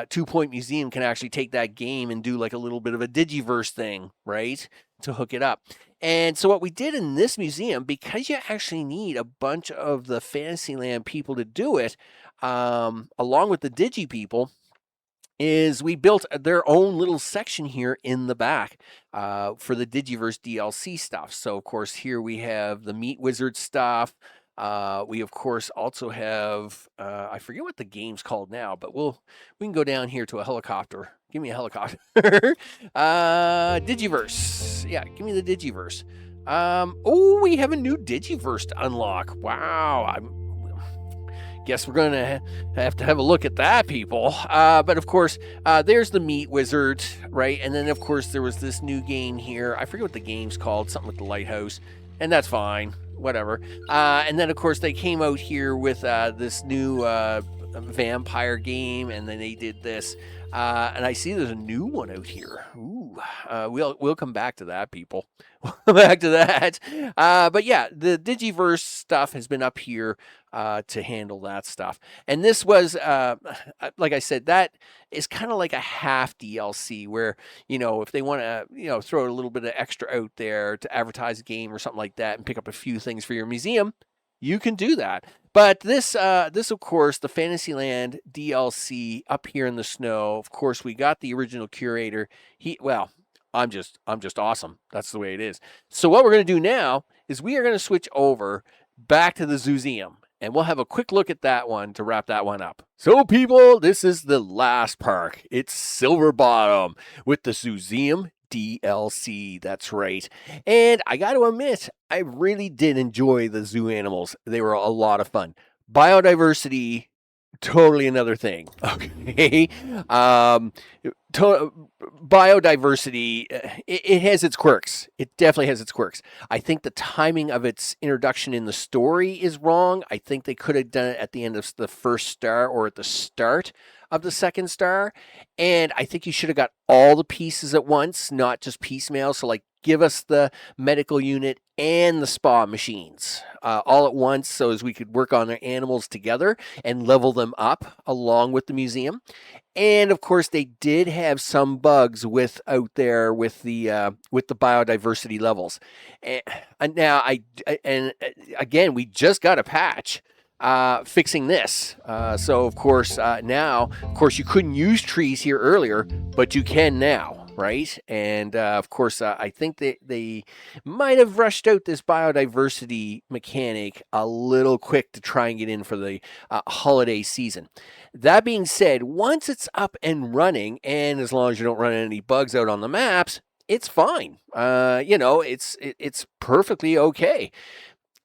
2 Point Museum can actually take that game and do like a little bit of a Digiverse thing, right? To hook it up. And so what we did in this museum, because you actually need a bunch of the Fantasyland people to do it, along with the Digi people, is we built their own little section here in the back for the Digiverse DLC stuff. So, of course, here we have the Meat Wizard stuff. We, of course, also have, I forget what the game's called now, but we can go down here to a helicopter. Give me a helicopter. Digiverse. Yeah, give me the Digiverse. Oh, we have a new Digiverse to unlock. Wow. Guess we're going to have a look at that, people. But, of course, there's the Meat Wizard, right? And then, of course, there was this new game here. I forget what the game's called, something with the lighthouse. And that's fine. Whatever. And then, of course, they came out here with this new vampire game, and then they did this. And I see there's a new one out here. Ooh, we'll come back to that, people. We'll come back to that. But yeah, the Digiverse stuff has been up here to handle that stuff. And this was, like I said, that is kind of like a half DLC where, if they want to, throw a little bit of extra out there to advertise a game or something like that and pick up a few things for your museum, you can do that. But this, of course, the Fantasyland DLC up here in the snow. Of course, we got the original curator. I'm just awesome. That's the way it is. So what we're going to do now is we are going to switch over back to the Zooseum, and we'll have a quick look at that one to wrap that one up. So, people, this is the last park. It's Silver Bottom with the Zooseum DLC. That's right. And I got to admit, I really did enjoy the zoo animals. They were a lot of fun. Biodiversity, totally another thing. Okay. Biodiversity, it has its quirks. It definitely has its quirks. I think the timing of its introduction in the story is wrong. I think they could have done it at the end of the first star or at the start of the second star. And I think you should have got all the pieces at once, not just piecemeal. So, like, give us the medical unit and the spa machines all at once so as we could work on their animals together and level them up along with the museum. And of course, they did have some bugs out there with the biodiversity levels. And now again, we just got a patch fixing this. So of course, now, of course, you couldn't use trees here earlier, but you can now. Right. And of course, I think they might have rushed out this biodiversity mechanic a little quick to try and get in for the holiday season. That being said, once it's up and running, and as long as you don't run any bugs out on the maps, it's fine. It's perfectly okay.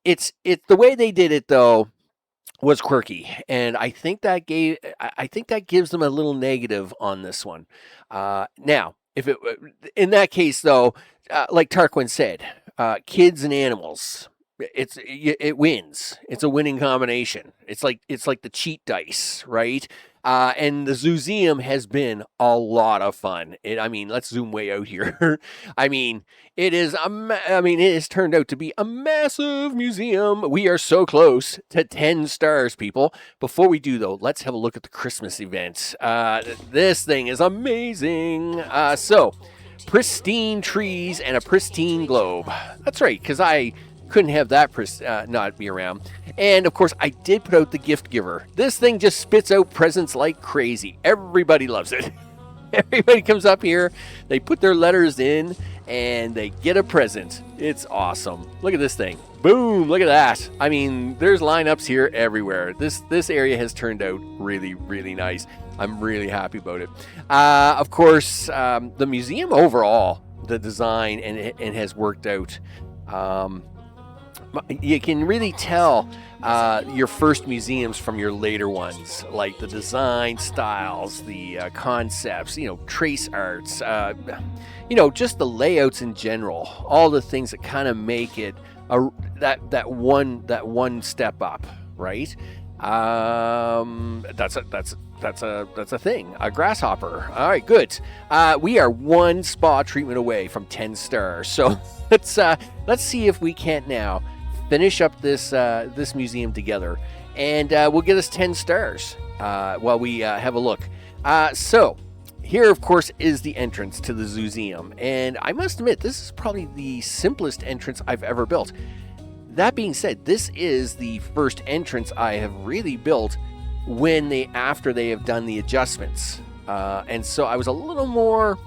It's the way they did it, though, was quirky, and I think that gives them a little negative on this one. Now, in that case, though, like Tarquin said, kids and animals, it wins. It's a winning combination. It's like the cheat dice, right? And the Zooseum has been a lot of fun. Let's zoom way out here. It has turned out to be a massive museum. We are so close to 10 stars, people. Before we do, though, let's have a look at the Christmas event. This thing is amazing. So, pristine trees and a pristine globe. That's right, because I couldn't have that not be around. And of course, I did put out the gift giver. This thing just spits out presents like crazy. Everybody loves it. Everybody comes up here, they put their letters in, and they get a present. It's awesome. Look at this thing. Boom, look at that. I mean, there's lineups here everywhere. This area has turned out really, really nice. I'm really happy about it. Of course, the museum overall, the design, and it has worked out. You can really tell your first museums from your later ones, like the design styles, the concepts, trace arts, just the layouts in general, all the things that kind of make it that one step up, right? That's a thing. A grasshopper. All right, good. We are one spa treatment away from 10 stars. So let's see if we can't now finish up this museum together, and we'll get us 10 stars while we have a look. So here, of course, is the entrance to the Zooseum, and I must admit, this is probably the simplest entrance I've ever built. That being said, this is the first entrance I have really built after they have done the adjustments, and so I was a little more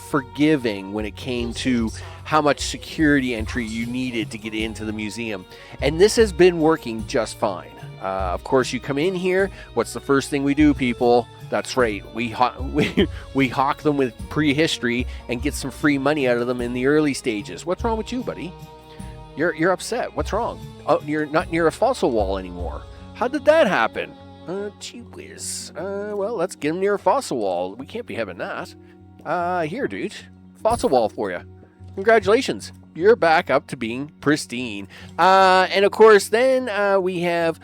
forgiving when it came to how much security entry you needed to get into the museum, and this has been working just fine. Of course, you come in here. What's the first thing we do, people? That's right, we hawk them with Prehistory and get some free money out of them in the early stages. What's wrong with you, buddy? You're upset. What's wrong? Oh, you're not near a fossil wall anymore. How did that happen? Gee whiz. Well, let's get him near a fossil wall. We can't be having that. Here, dude. Fossil wall for you. Congratulations. You're back up to being pristine. And of course, then we have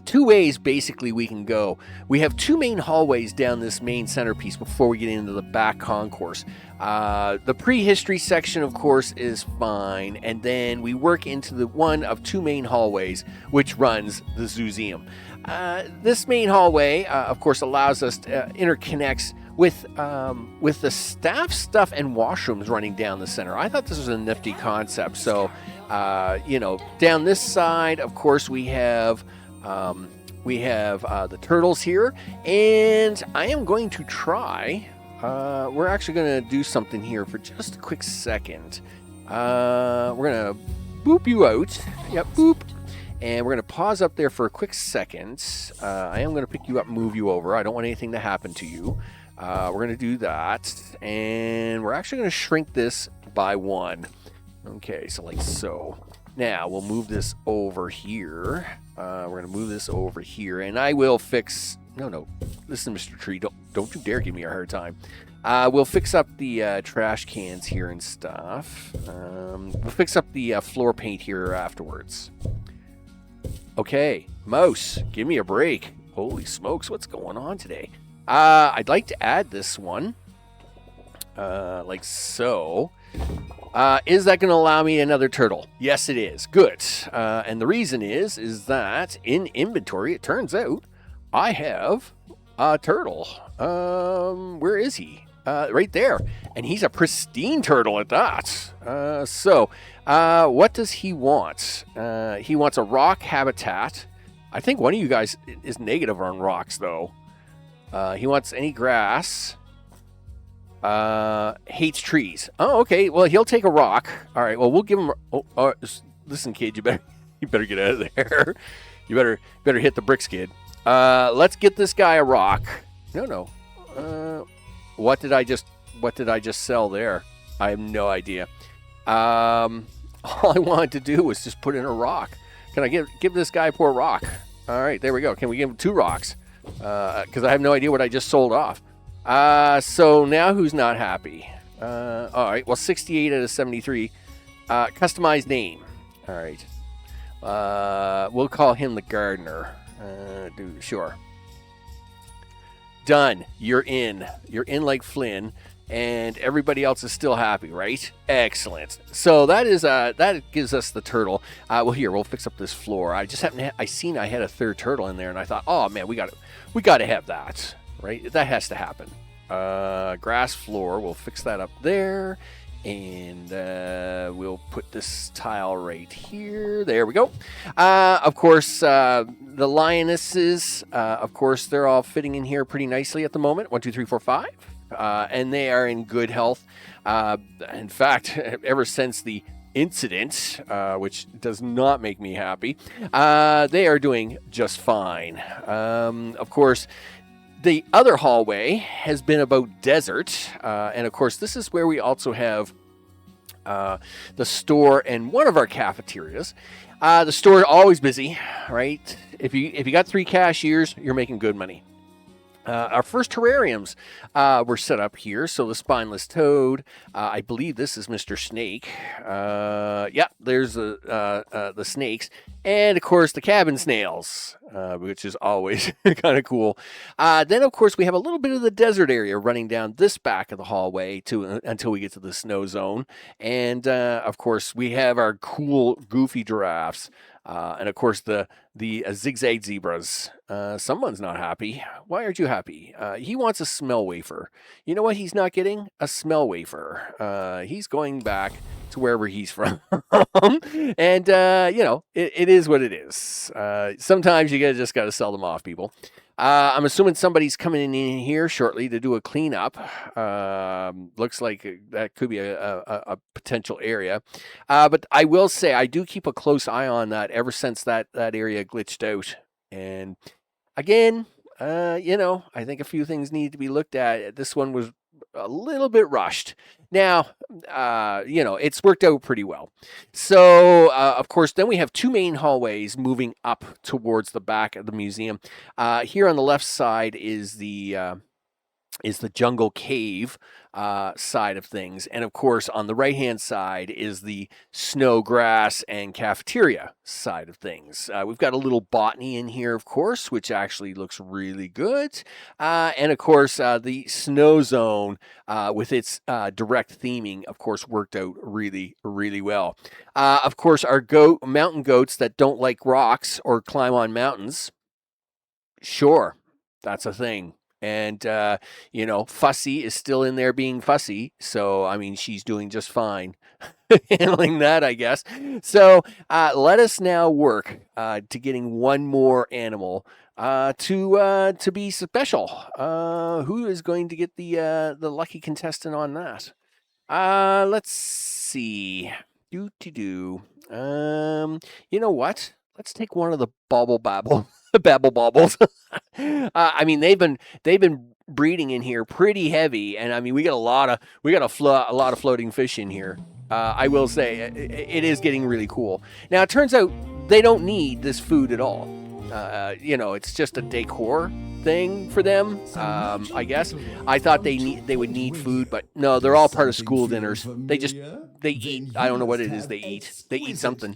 two ways basically we can go. We have two main hallways down this main centerpiece before we get into the back concourse. The prehistory section, of course, is fine, and then we work into the one of two main hallways, which runs the Zooseum. This main hallway, of course, allows us to interconnects with the staff stuff and washrooms running down the center. I thought this was a nifty concept. So, down this side, of course, we have the turtles here, and I am going to try. We're actually going to do something here for just a quick second. We're going to boop you out. Yep, boop. And we're going to pause up there for a quick second. I am going to pick you up and move you over. I don't want anything to happen to you. We're going to do that. And we're actually going to shrink this by 1. Okay, so like so. Now, we'll move this over here. We're going to move this over here. And I will fix... No. Listen, Mr. Tree. Don't you dare give me a hard time. We'll fix up the trash cans here and stuff. We'll fix up the floor paint here afterwards. Okay, mouse, give me a break. Holy smokes, what's going on today? I'd like to add this one. Like so. Is that going to allow me another turtle? Yes, it is. Good. And the reason is that in inventory, it turns out I have a turtle. Where is he? Right there. And he's a pristine turtle at that. So, what does he want? He wants a rock habitat. I think one of you guys is negative on rocks, though. He wants any grass. Hates trees. Oh, okay. Well, he'll take a rock. All right. Well, we'll give him. Listen, kid, you better get out of there. You better hit the bricks, kid. Let's get this guy a rock. No. What did I just sell there? I have no idea. All I wanted to do was just put in a rock. Can I give this guy a poor rock? All right, there we go. Can we give him 2 rocks? Because I have no idea what I just sold off. So now who's not happy? All right, well, 68 out of 73. Customized name. All right. We'll call him the gardener. Sure. Done. You're in. You're in like Flynn, and everybody else is still happy, right? Excellent. So that gives us the turtle. Well, here, we'll fix up this floor. I just I had a third turtle in there, and I thought, oh man, we got to have that, right? That has to happen. Grass floor. We'll fix that up there, And we'll put this tile right here. There we go. Of course, the lionesses, of course, they're all fitting in here pretty nicely at the moment. 1, 2, 3, 4, 5. And they are in good health. In fact, ever since the incident, which does not make me happy, they are doing just fine. Of course, the other hallway has been about desert, and of course, this is where we also have the store and one of our cafeterias. The store always busy, right? If you got 3 cashiers, you're making good money. Our first terrariums were set up here. So the spineless toad, I believe this is Mr. Snake. Yeah, there's the snakes. And, of course, the cabin snails, which is always kind of cool. Then, of course, we have a little bit of the desert area running down this back of the hallway until we get to the snow zone. And, of course, we have our cool, goofy giraffes. And, of course, the zigzag zebras. Someone's not happy. Why aren't you happy? He wants a smell wafer. You know what he's not getting? A smell wafer. He's going back to wherever he's from. And, it is what it is. Sometimes you just got to sell them off, people. I'm assuming somebody's coming in here shortly to do a cleanup. Looks like that could be a potential area. But I will say I do keep a close eye on that ever since that area glitched out. And again, I think a few things need to be looked at. This one was a little bit rushed. Now, it's worked out pretty well. So, of course, then we have 2 main hallways moving up towards the back of the museum. Here on the left side is the jungle cave side of things. And of course, on the right-hand side is the snow, grass, and cafeteria side of things. We've got a little botany in here, of course, which actually looks really good. And of course, the snow zone with its direct theming, of course, worked out really, really well. Of course, our mountain goats that don't like rocks or climb on mountains, sure, that's a thing. And, Fussy is still in there being fussy. So, I mean, she's doing just fine handling that, I guess. So, let us now work to getting one more animal to be special. Who is going to get the lucky contestant on that? Let's see. You know what? Let's take one of the Babble Bobbles. I mean, they've been breeding in here pretty heavy, and I mean, we got a lot of floating fish in here. I will say it is getting really cool. Now it turns out they don't need this food at all. It's just a decor thing for them. I guess I thought they would need food, but no, they're all part of school dinners. They eat. I don't know what it is they eat. They eat something,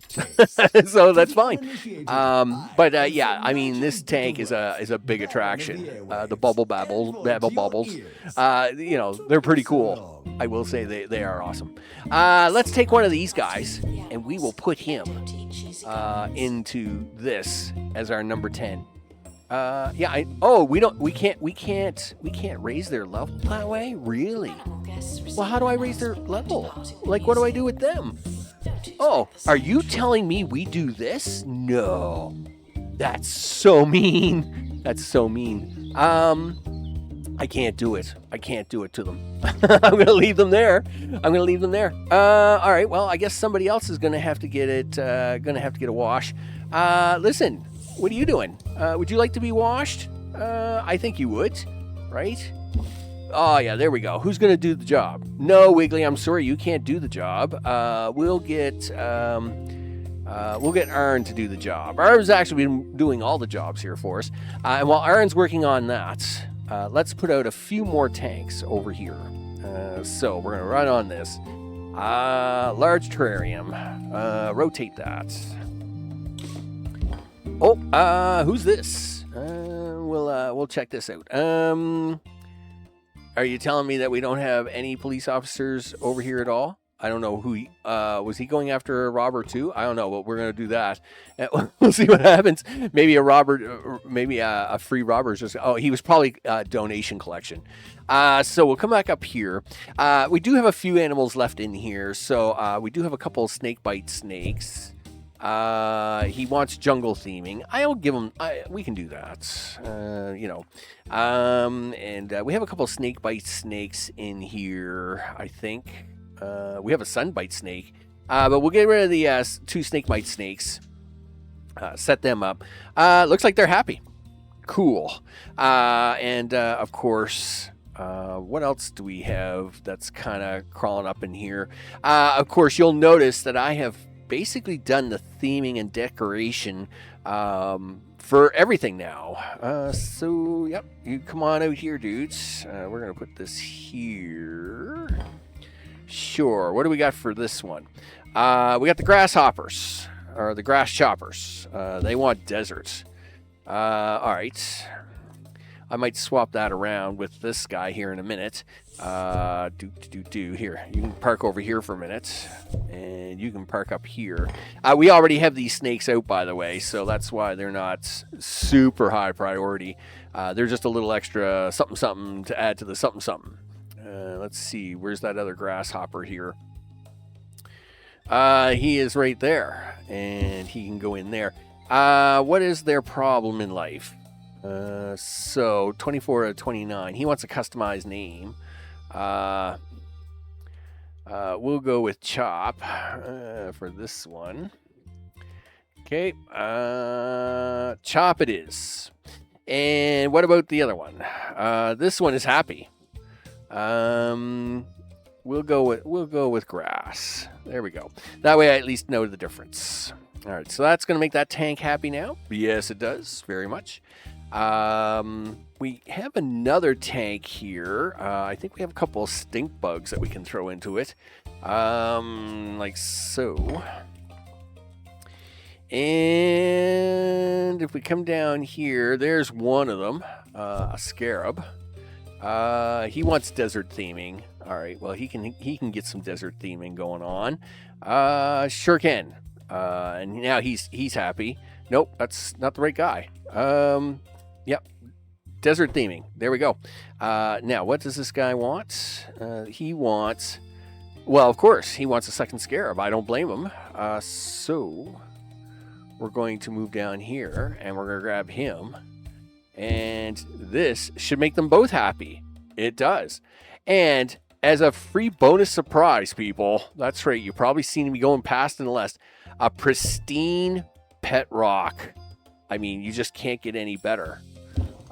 so that's fine. But yeah, I mean, this tank is a big attraction. The Babble Bobbles. They're pretty cool. I will say they are awesome. Let's take one of these guys, and we will put him into this as our number 10. We can't raise their level that way? Really? Well, how do I raise their level? Like, what do I do with them? Oh, are you telling me we do this? No. That's so mean. I can't do it. I can't do it to them. I'm going to leave them there. All right. Well, I guess somebody else is going to have to get it. Going to have to get a wash. Listen, what are you doing? Would you like to be washed? I think you would, right? Oh yeah, there we go. Who's going to do the job? No, Wiggly. I'm sorry, you can't do the job. We'll get Aaron to do the job. Aaron's actually been doing all the jobs here for us. And while Aaron's working on that, let's put out a few more tanks over here. So we're going to run on this. Large terrarium. Rotate that. Oh, who's this? We'll check this out. Are you telling me that we don't have any police officers over here at all? I don't know who he, was he going after a robber too? I don't know, but we're going to do that. And we'll see what happens. Maybe a robber, maybe a free robber is just, oh, he was probably donation collection. So we'll come back up here. We do have a few animals left in here. So we do have a couple of snakebite snakes. He wants jungle theming. I'll give him, we can do that. You know, and we have a couple of snakebite snakes in here, I think. We have a sunbite snake, but we'll get rid of the 2 snakebite snakes, set them up. Looks like they're happy. Cool. And of course, what else do we have that's kind of crawling up in here? Of course, you'll notice that I have basically done the theming and decoration for everything now. So, yep, you come on out here, dudes. We're going to put this here. Sure. What do we got for this one? We got the grasshoppers, or the grass choppers. They want deserts. All right. I might swap that around with this guy here in a minute. Here, you can park over here for a minute, and you can park up here. We already have these snakes out, by the way, so that's why they're not super high priority. They're just a little extra something to add to the something. Let's see, where's that other grasshopper here? He is right there, and he can go in there. What is their problem in life? So 24 out of 29. He wants a customized name. We'll go with Chop for this one. Okay, Chop it is. And what about the other one? This one is happy. We'll go with grass. There we go. That way I at least know the difference. All right, so that's going to make that tank happy now. Yes, it does, very much. We have another tank here. I think we have a couple of stink bugs that we can throw into it. Like so. And if we come down here, there's one of them, a scarab. He wants desert theming. All right, well, he can get some desert theming going on. Sure can. And now he's happy. Nope, that's not the right guy. Yep. Desert theming. There we go. Now, what does this guy want? He wants... Well, of course, he wants a second scarab. I don't blame him. So, we're going to move down here, and we're going to grab him. And this should make them both happy. It does. And as a free bonus surprise, people, that's right, you've probably seen me going past in the list, a pristine pet rock. I mean, you just can't get any better.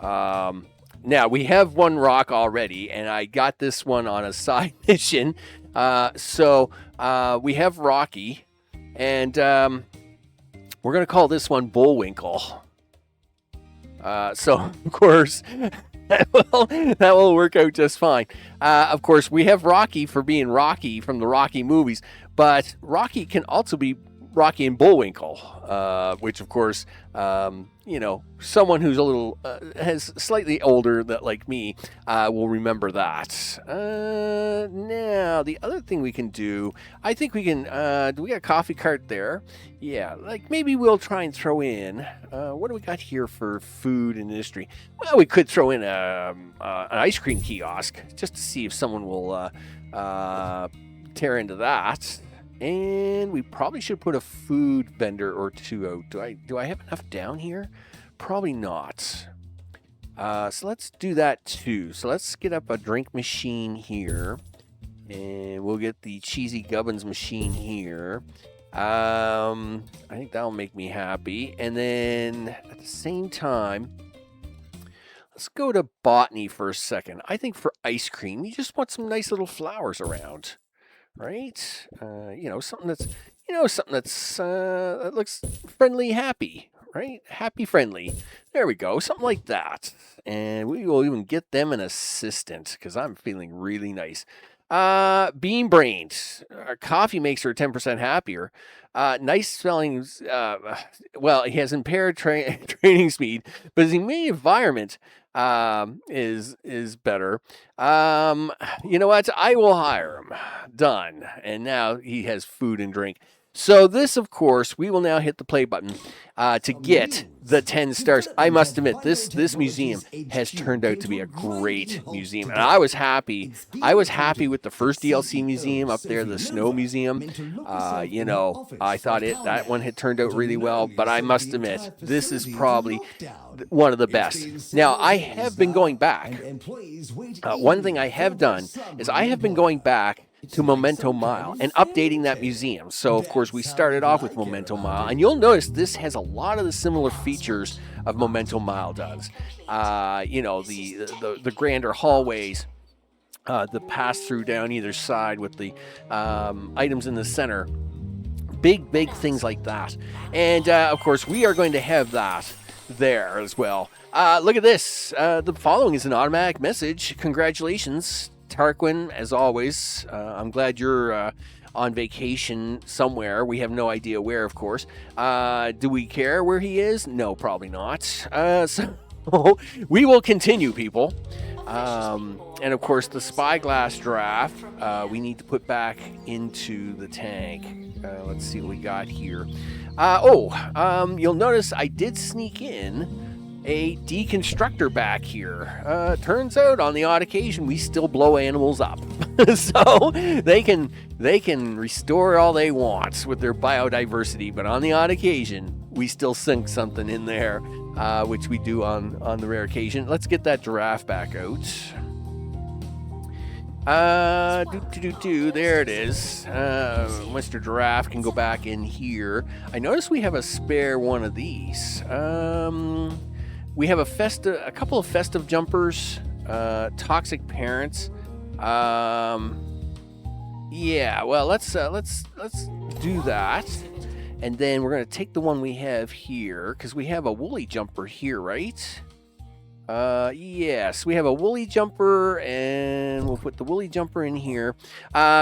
Now, we have one rock already, and I got this one on a side mission. So we have Rocky, and we're going to call this one Bullwinkle. So, of course, that will work out just fine. Of course, we have Rocky for being Rocky from the Rocky movies, but Rocky can also be Rocky and Bullwinkle, which, of course, someone who's a little, has slightly older, that like me, will remember that. Now, the other thing we can do, I think we can, do we got a coffee cart there? Yeah, like maybe we'll try and throw in, what do we got here for food and industry? Well, we could throw in an ice cream kiosk, just to see if someone will tear into that. And we probably should put a food vendor or two out. Do I have enough down here? Probably not. So let's do that too. So let's get up a drink machine here. And we'll get the Cheesy Gubbins machine here. I think that'll make me happy. And then at the same time, let's go to botany for a second. I think for ice cream, you just want some nice little flowers around. Right? Something that looks friendly, happy, right? Happy friendly. There we go. Something like that. And we will even get them an assistant because I'm feeling really nice. Bean brained. Coffee makes her 10% happier. Nice spelling. Well, he has impaired training speed, but his humane environment is better. You know what? I will hire him. Done. And now he has food and drink. So this, of course, we will now hit the play button to get the 10 stars. I must admit, this museum has turned out to be a great museum, and I was happy. I was happy with the first DLC museum up there, the Snow Museum. You know, I thought that one had turned out really well, but I must admit, this is probably one of the best. Now, I have been going back. One thing I have done is I have been going back to Memento Mile and updating that museum. So, of course, we started off with Memento Mile, and you'll notice this has a lot of the similar features of Memento Mile does. You know, the grander hallways, the pass-through down either side with the items in the center. Big things like that. And, of course, we are going to have that there as well. Look at this. The following is an automatic message. Congratulations, Tarquin, as always. I'm glad you're on vacation somewhere. We have no idea where, of course. Do we care where he is? No, probably not. So we will continue, people. And of course, the spyglass giraffe we need to put back into the tank. Let's see what we got here. You'll notice I did sneak in a deconstructor back here. Turns out, on the odd occasion, we still blow animals up. So they can restore all they want with their biodiversity, but on the odd occasion, we still sink something in there, which we do on the rare occasion. Let's get that giraffe back out. There it is. Mr. Giraffe can go back in here. I notice we have a spare one of these. We have a couple of festive jumpers, toxic parents. Yeah, well, let's do that. And then we're going to take the one we have here, because we have a woolly jumper here, right? Yes, we have a woolly jumper, and we'll put the woolly jumper in here,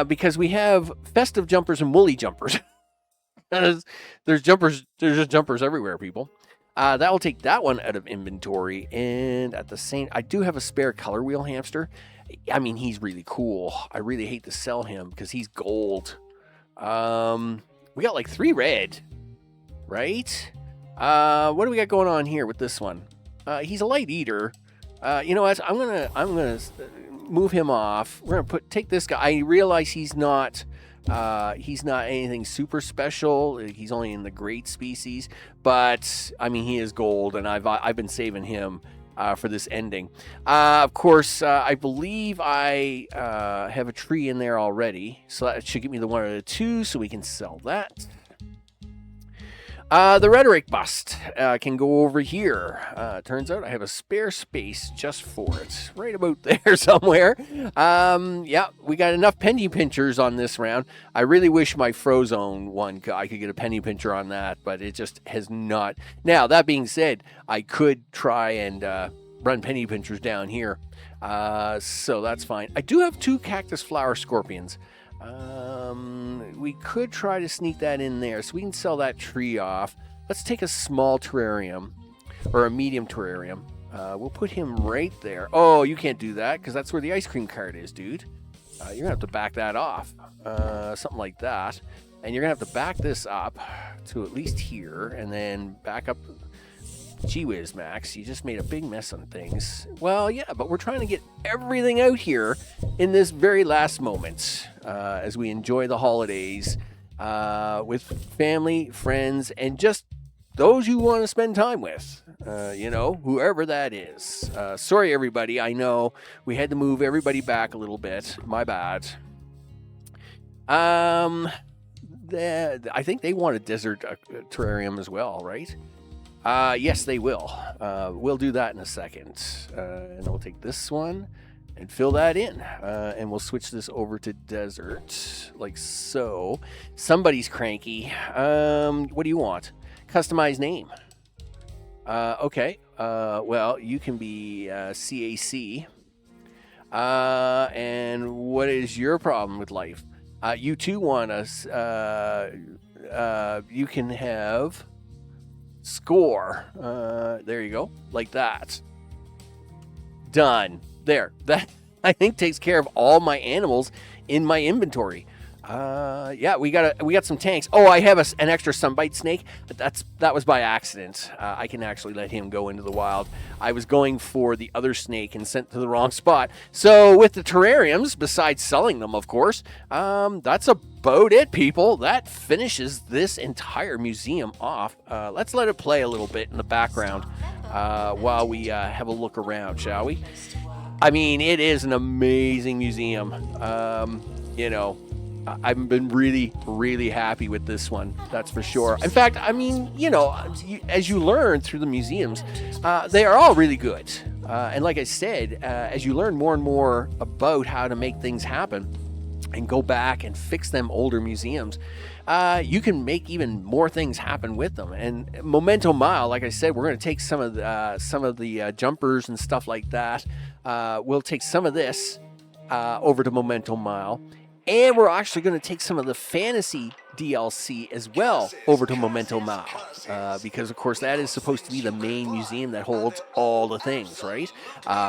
because we have festive jumpers and woolly jumpers. There's just jumpers everywhere, people. That will take that one out of inventory, and at the same, I do have a spare color wheel hamster. I mean, he's really cool. I really hate to sell him because he's gold. We got like 3 red, right? What do we got going on here with this one? He's a light eater. You know what? I'm gonna move him off. We're gonna take this guy. I realize he's not anything super special. He's only in the great species, but I mean, he is gold, and I've been saving him for this ending. Of course, I believe I have a tree in there already, so that should give me the 1 or the 2, so we can sell that. The rhetoric bust can go over here. Turns out I have a spare space just for it. Right about there somewhere. Yeah, we got enough penny pinchers on this round. I really wish my Frozone one, I could get a penny pincher on that, but it just has not. Now, that being said, I could try and run penny pinchers down here. So that's fine. I do have 2 cactus flower scorpions. We could try to sneak that in there, so we can sell that tree off. Let's take a small terrarium, or a medium terrarium. We'll put him right there. Oh, you can't do that, because that's where the ice cream cart is, dude. You're going to have to back that off. Something like that. And you're going to have to back this up to at least here, and then back up. Gee whiz, Max, you just made a big mess on things. Well, yeah, but we're trying to get everything out here in this very last moment as we enjoy the holidays with family, friends, and just those you want to spend time with, you know, whoever that is. Sorry, everybody. I know we had to move everybody back a little bit. My bad. I think they want a desert terrarium as well, right? Yes, they will. We'll do that in a second. And we'll take this one and fill that in. And we'll switch this over to desert, like so. Somebody's cranky. What do you want? Customize name. Okay. Well, you can be CAC. And what is your problem with life? You too want us. You can have score. There you go, like that. Done. There. That I think takes care of all my animals in my inventory. Yeah, we got some tanks. Oh, I have an extra sunbite snake. That was by accident. I can actually let him go into the wild. I was going for the other snake and sent to the wrong spot. So with the terrariums, besides selling them, of course, that's about it, people. That finishes this entire museum off. Let's let it play a little bit in the background while we have a look around, shall we? I mean, it is an amazing museum. You know, I've been really, really happy with this one. That's for sure. In fact, I mean, you know, as you learn through the museums, they are all really good. And like I said, as you learn more and more about how to make things happen and go back and fix them older museums, you can make even more things happen with them. And Memento Mile, like I said, we're going to take some of the jumpers and stuff like that. We'll take some of this over to Memento Mile. And we're actually going to take some of the fantasy DLC as well over to Memento Mile. Because, of course, that is supposed to be the main museum that holds all the things, right?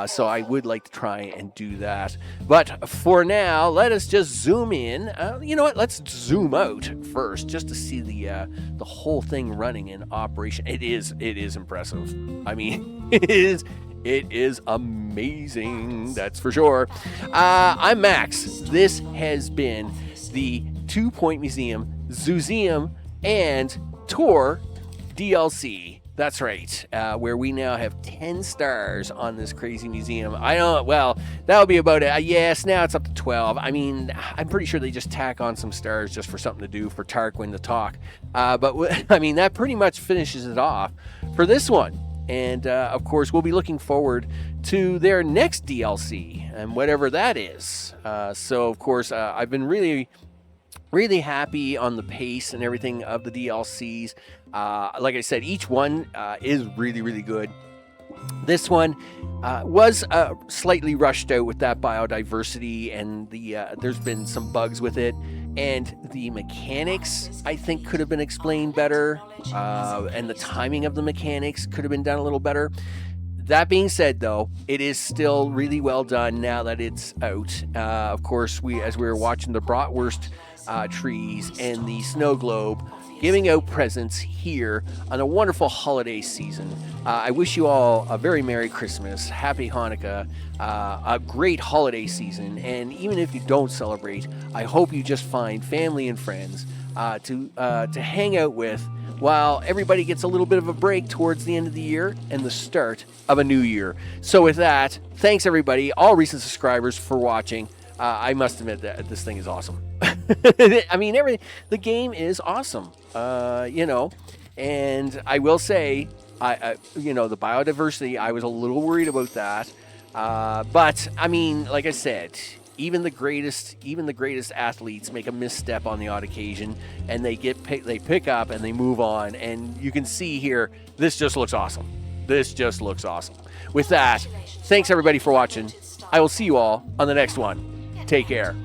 So I would like to try and do that. But for now, let us just zoom in. You know what? Let's zoom out first just to see the whole thing running in operation. It is impressive. I mean, it is amazing, that's for sure. I'm Max. This has been the 2 Point Museum, Zooseum, and Tour DLC. That's right, where we now have 10 stars on this crazy museum. Well, that'll be about it. Yes, now it's up to 12. I mean, I'm pretty sure they just tack on some stars just for something to do for Tarquin to talk. But, I mean, that pretty much finishes it off for this one. And, of course, we'll be looking forward to their next DLC and whatever that is. So, of course, I've been really, really happy on the pace and everything of the DLCs. Like I said, each one is really, really good. This one was slightly rushed out with that biodiversity, and there's been some bugs with it. And the mechanics, I think, could have been explained better. And the timing of the mechanics could have been done a little better. That being said, though, it is still really well done now that it's out. Of course, as we were watching the bratwurst trees and the snow globe giving out presents here on a wonderful holiday season. I wish you all a very Merry Christmas, Happy Hanukkah, a great holiday season, and even if you don't celebrate, I hope you just find family and friends to hang out with while everybody gets a little bit of a break towards the end of the year and the start of a new year. So with that, thanks everybody, all recent subscribers, for watching. I must admit that this thing is awesome. I mean, the game is awesome, you know, and I will say, you know, the biodiversity, I was a little worried about that, but I mean, like I said, even the greatest athletes make a misstep on the odd occasion, and they pick up and they move on, and you can see here, this just looks awesome. This just looks awesome. With that, thanks everybody for watching. I will see you all on the next one. Take care.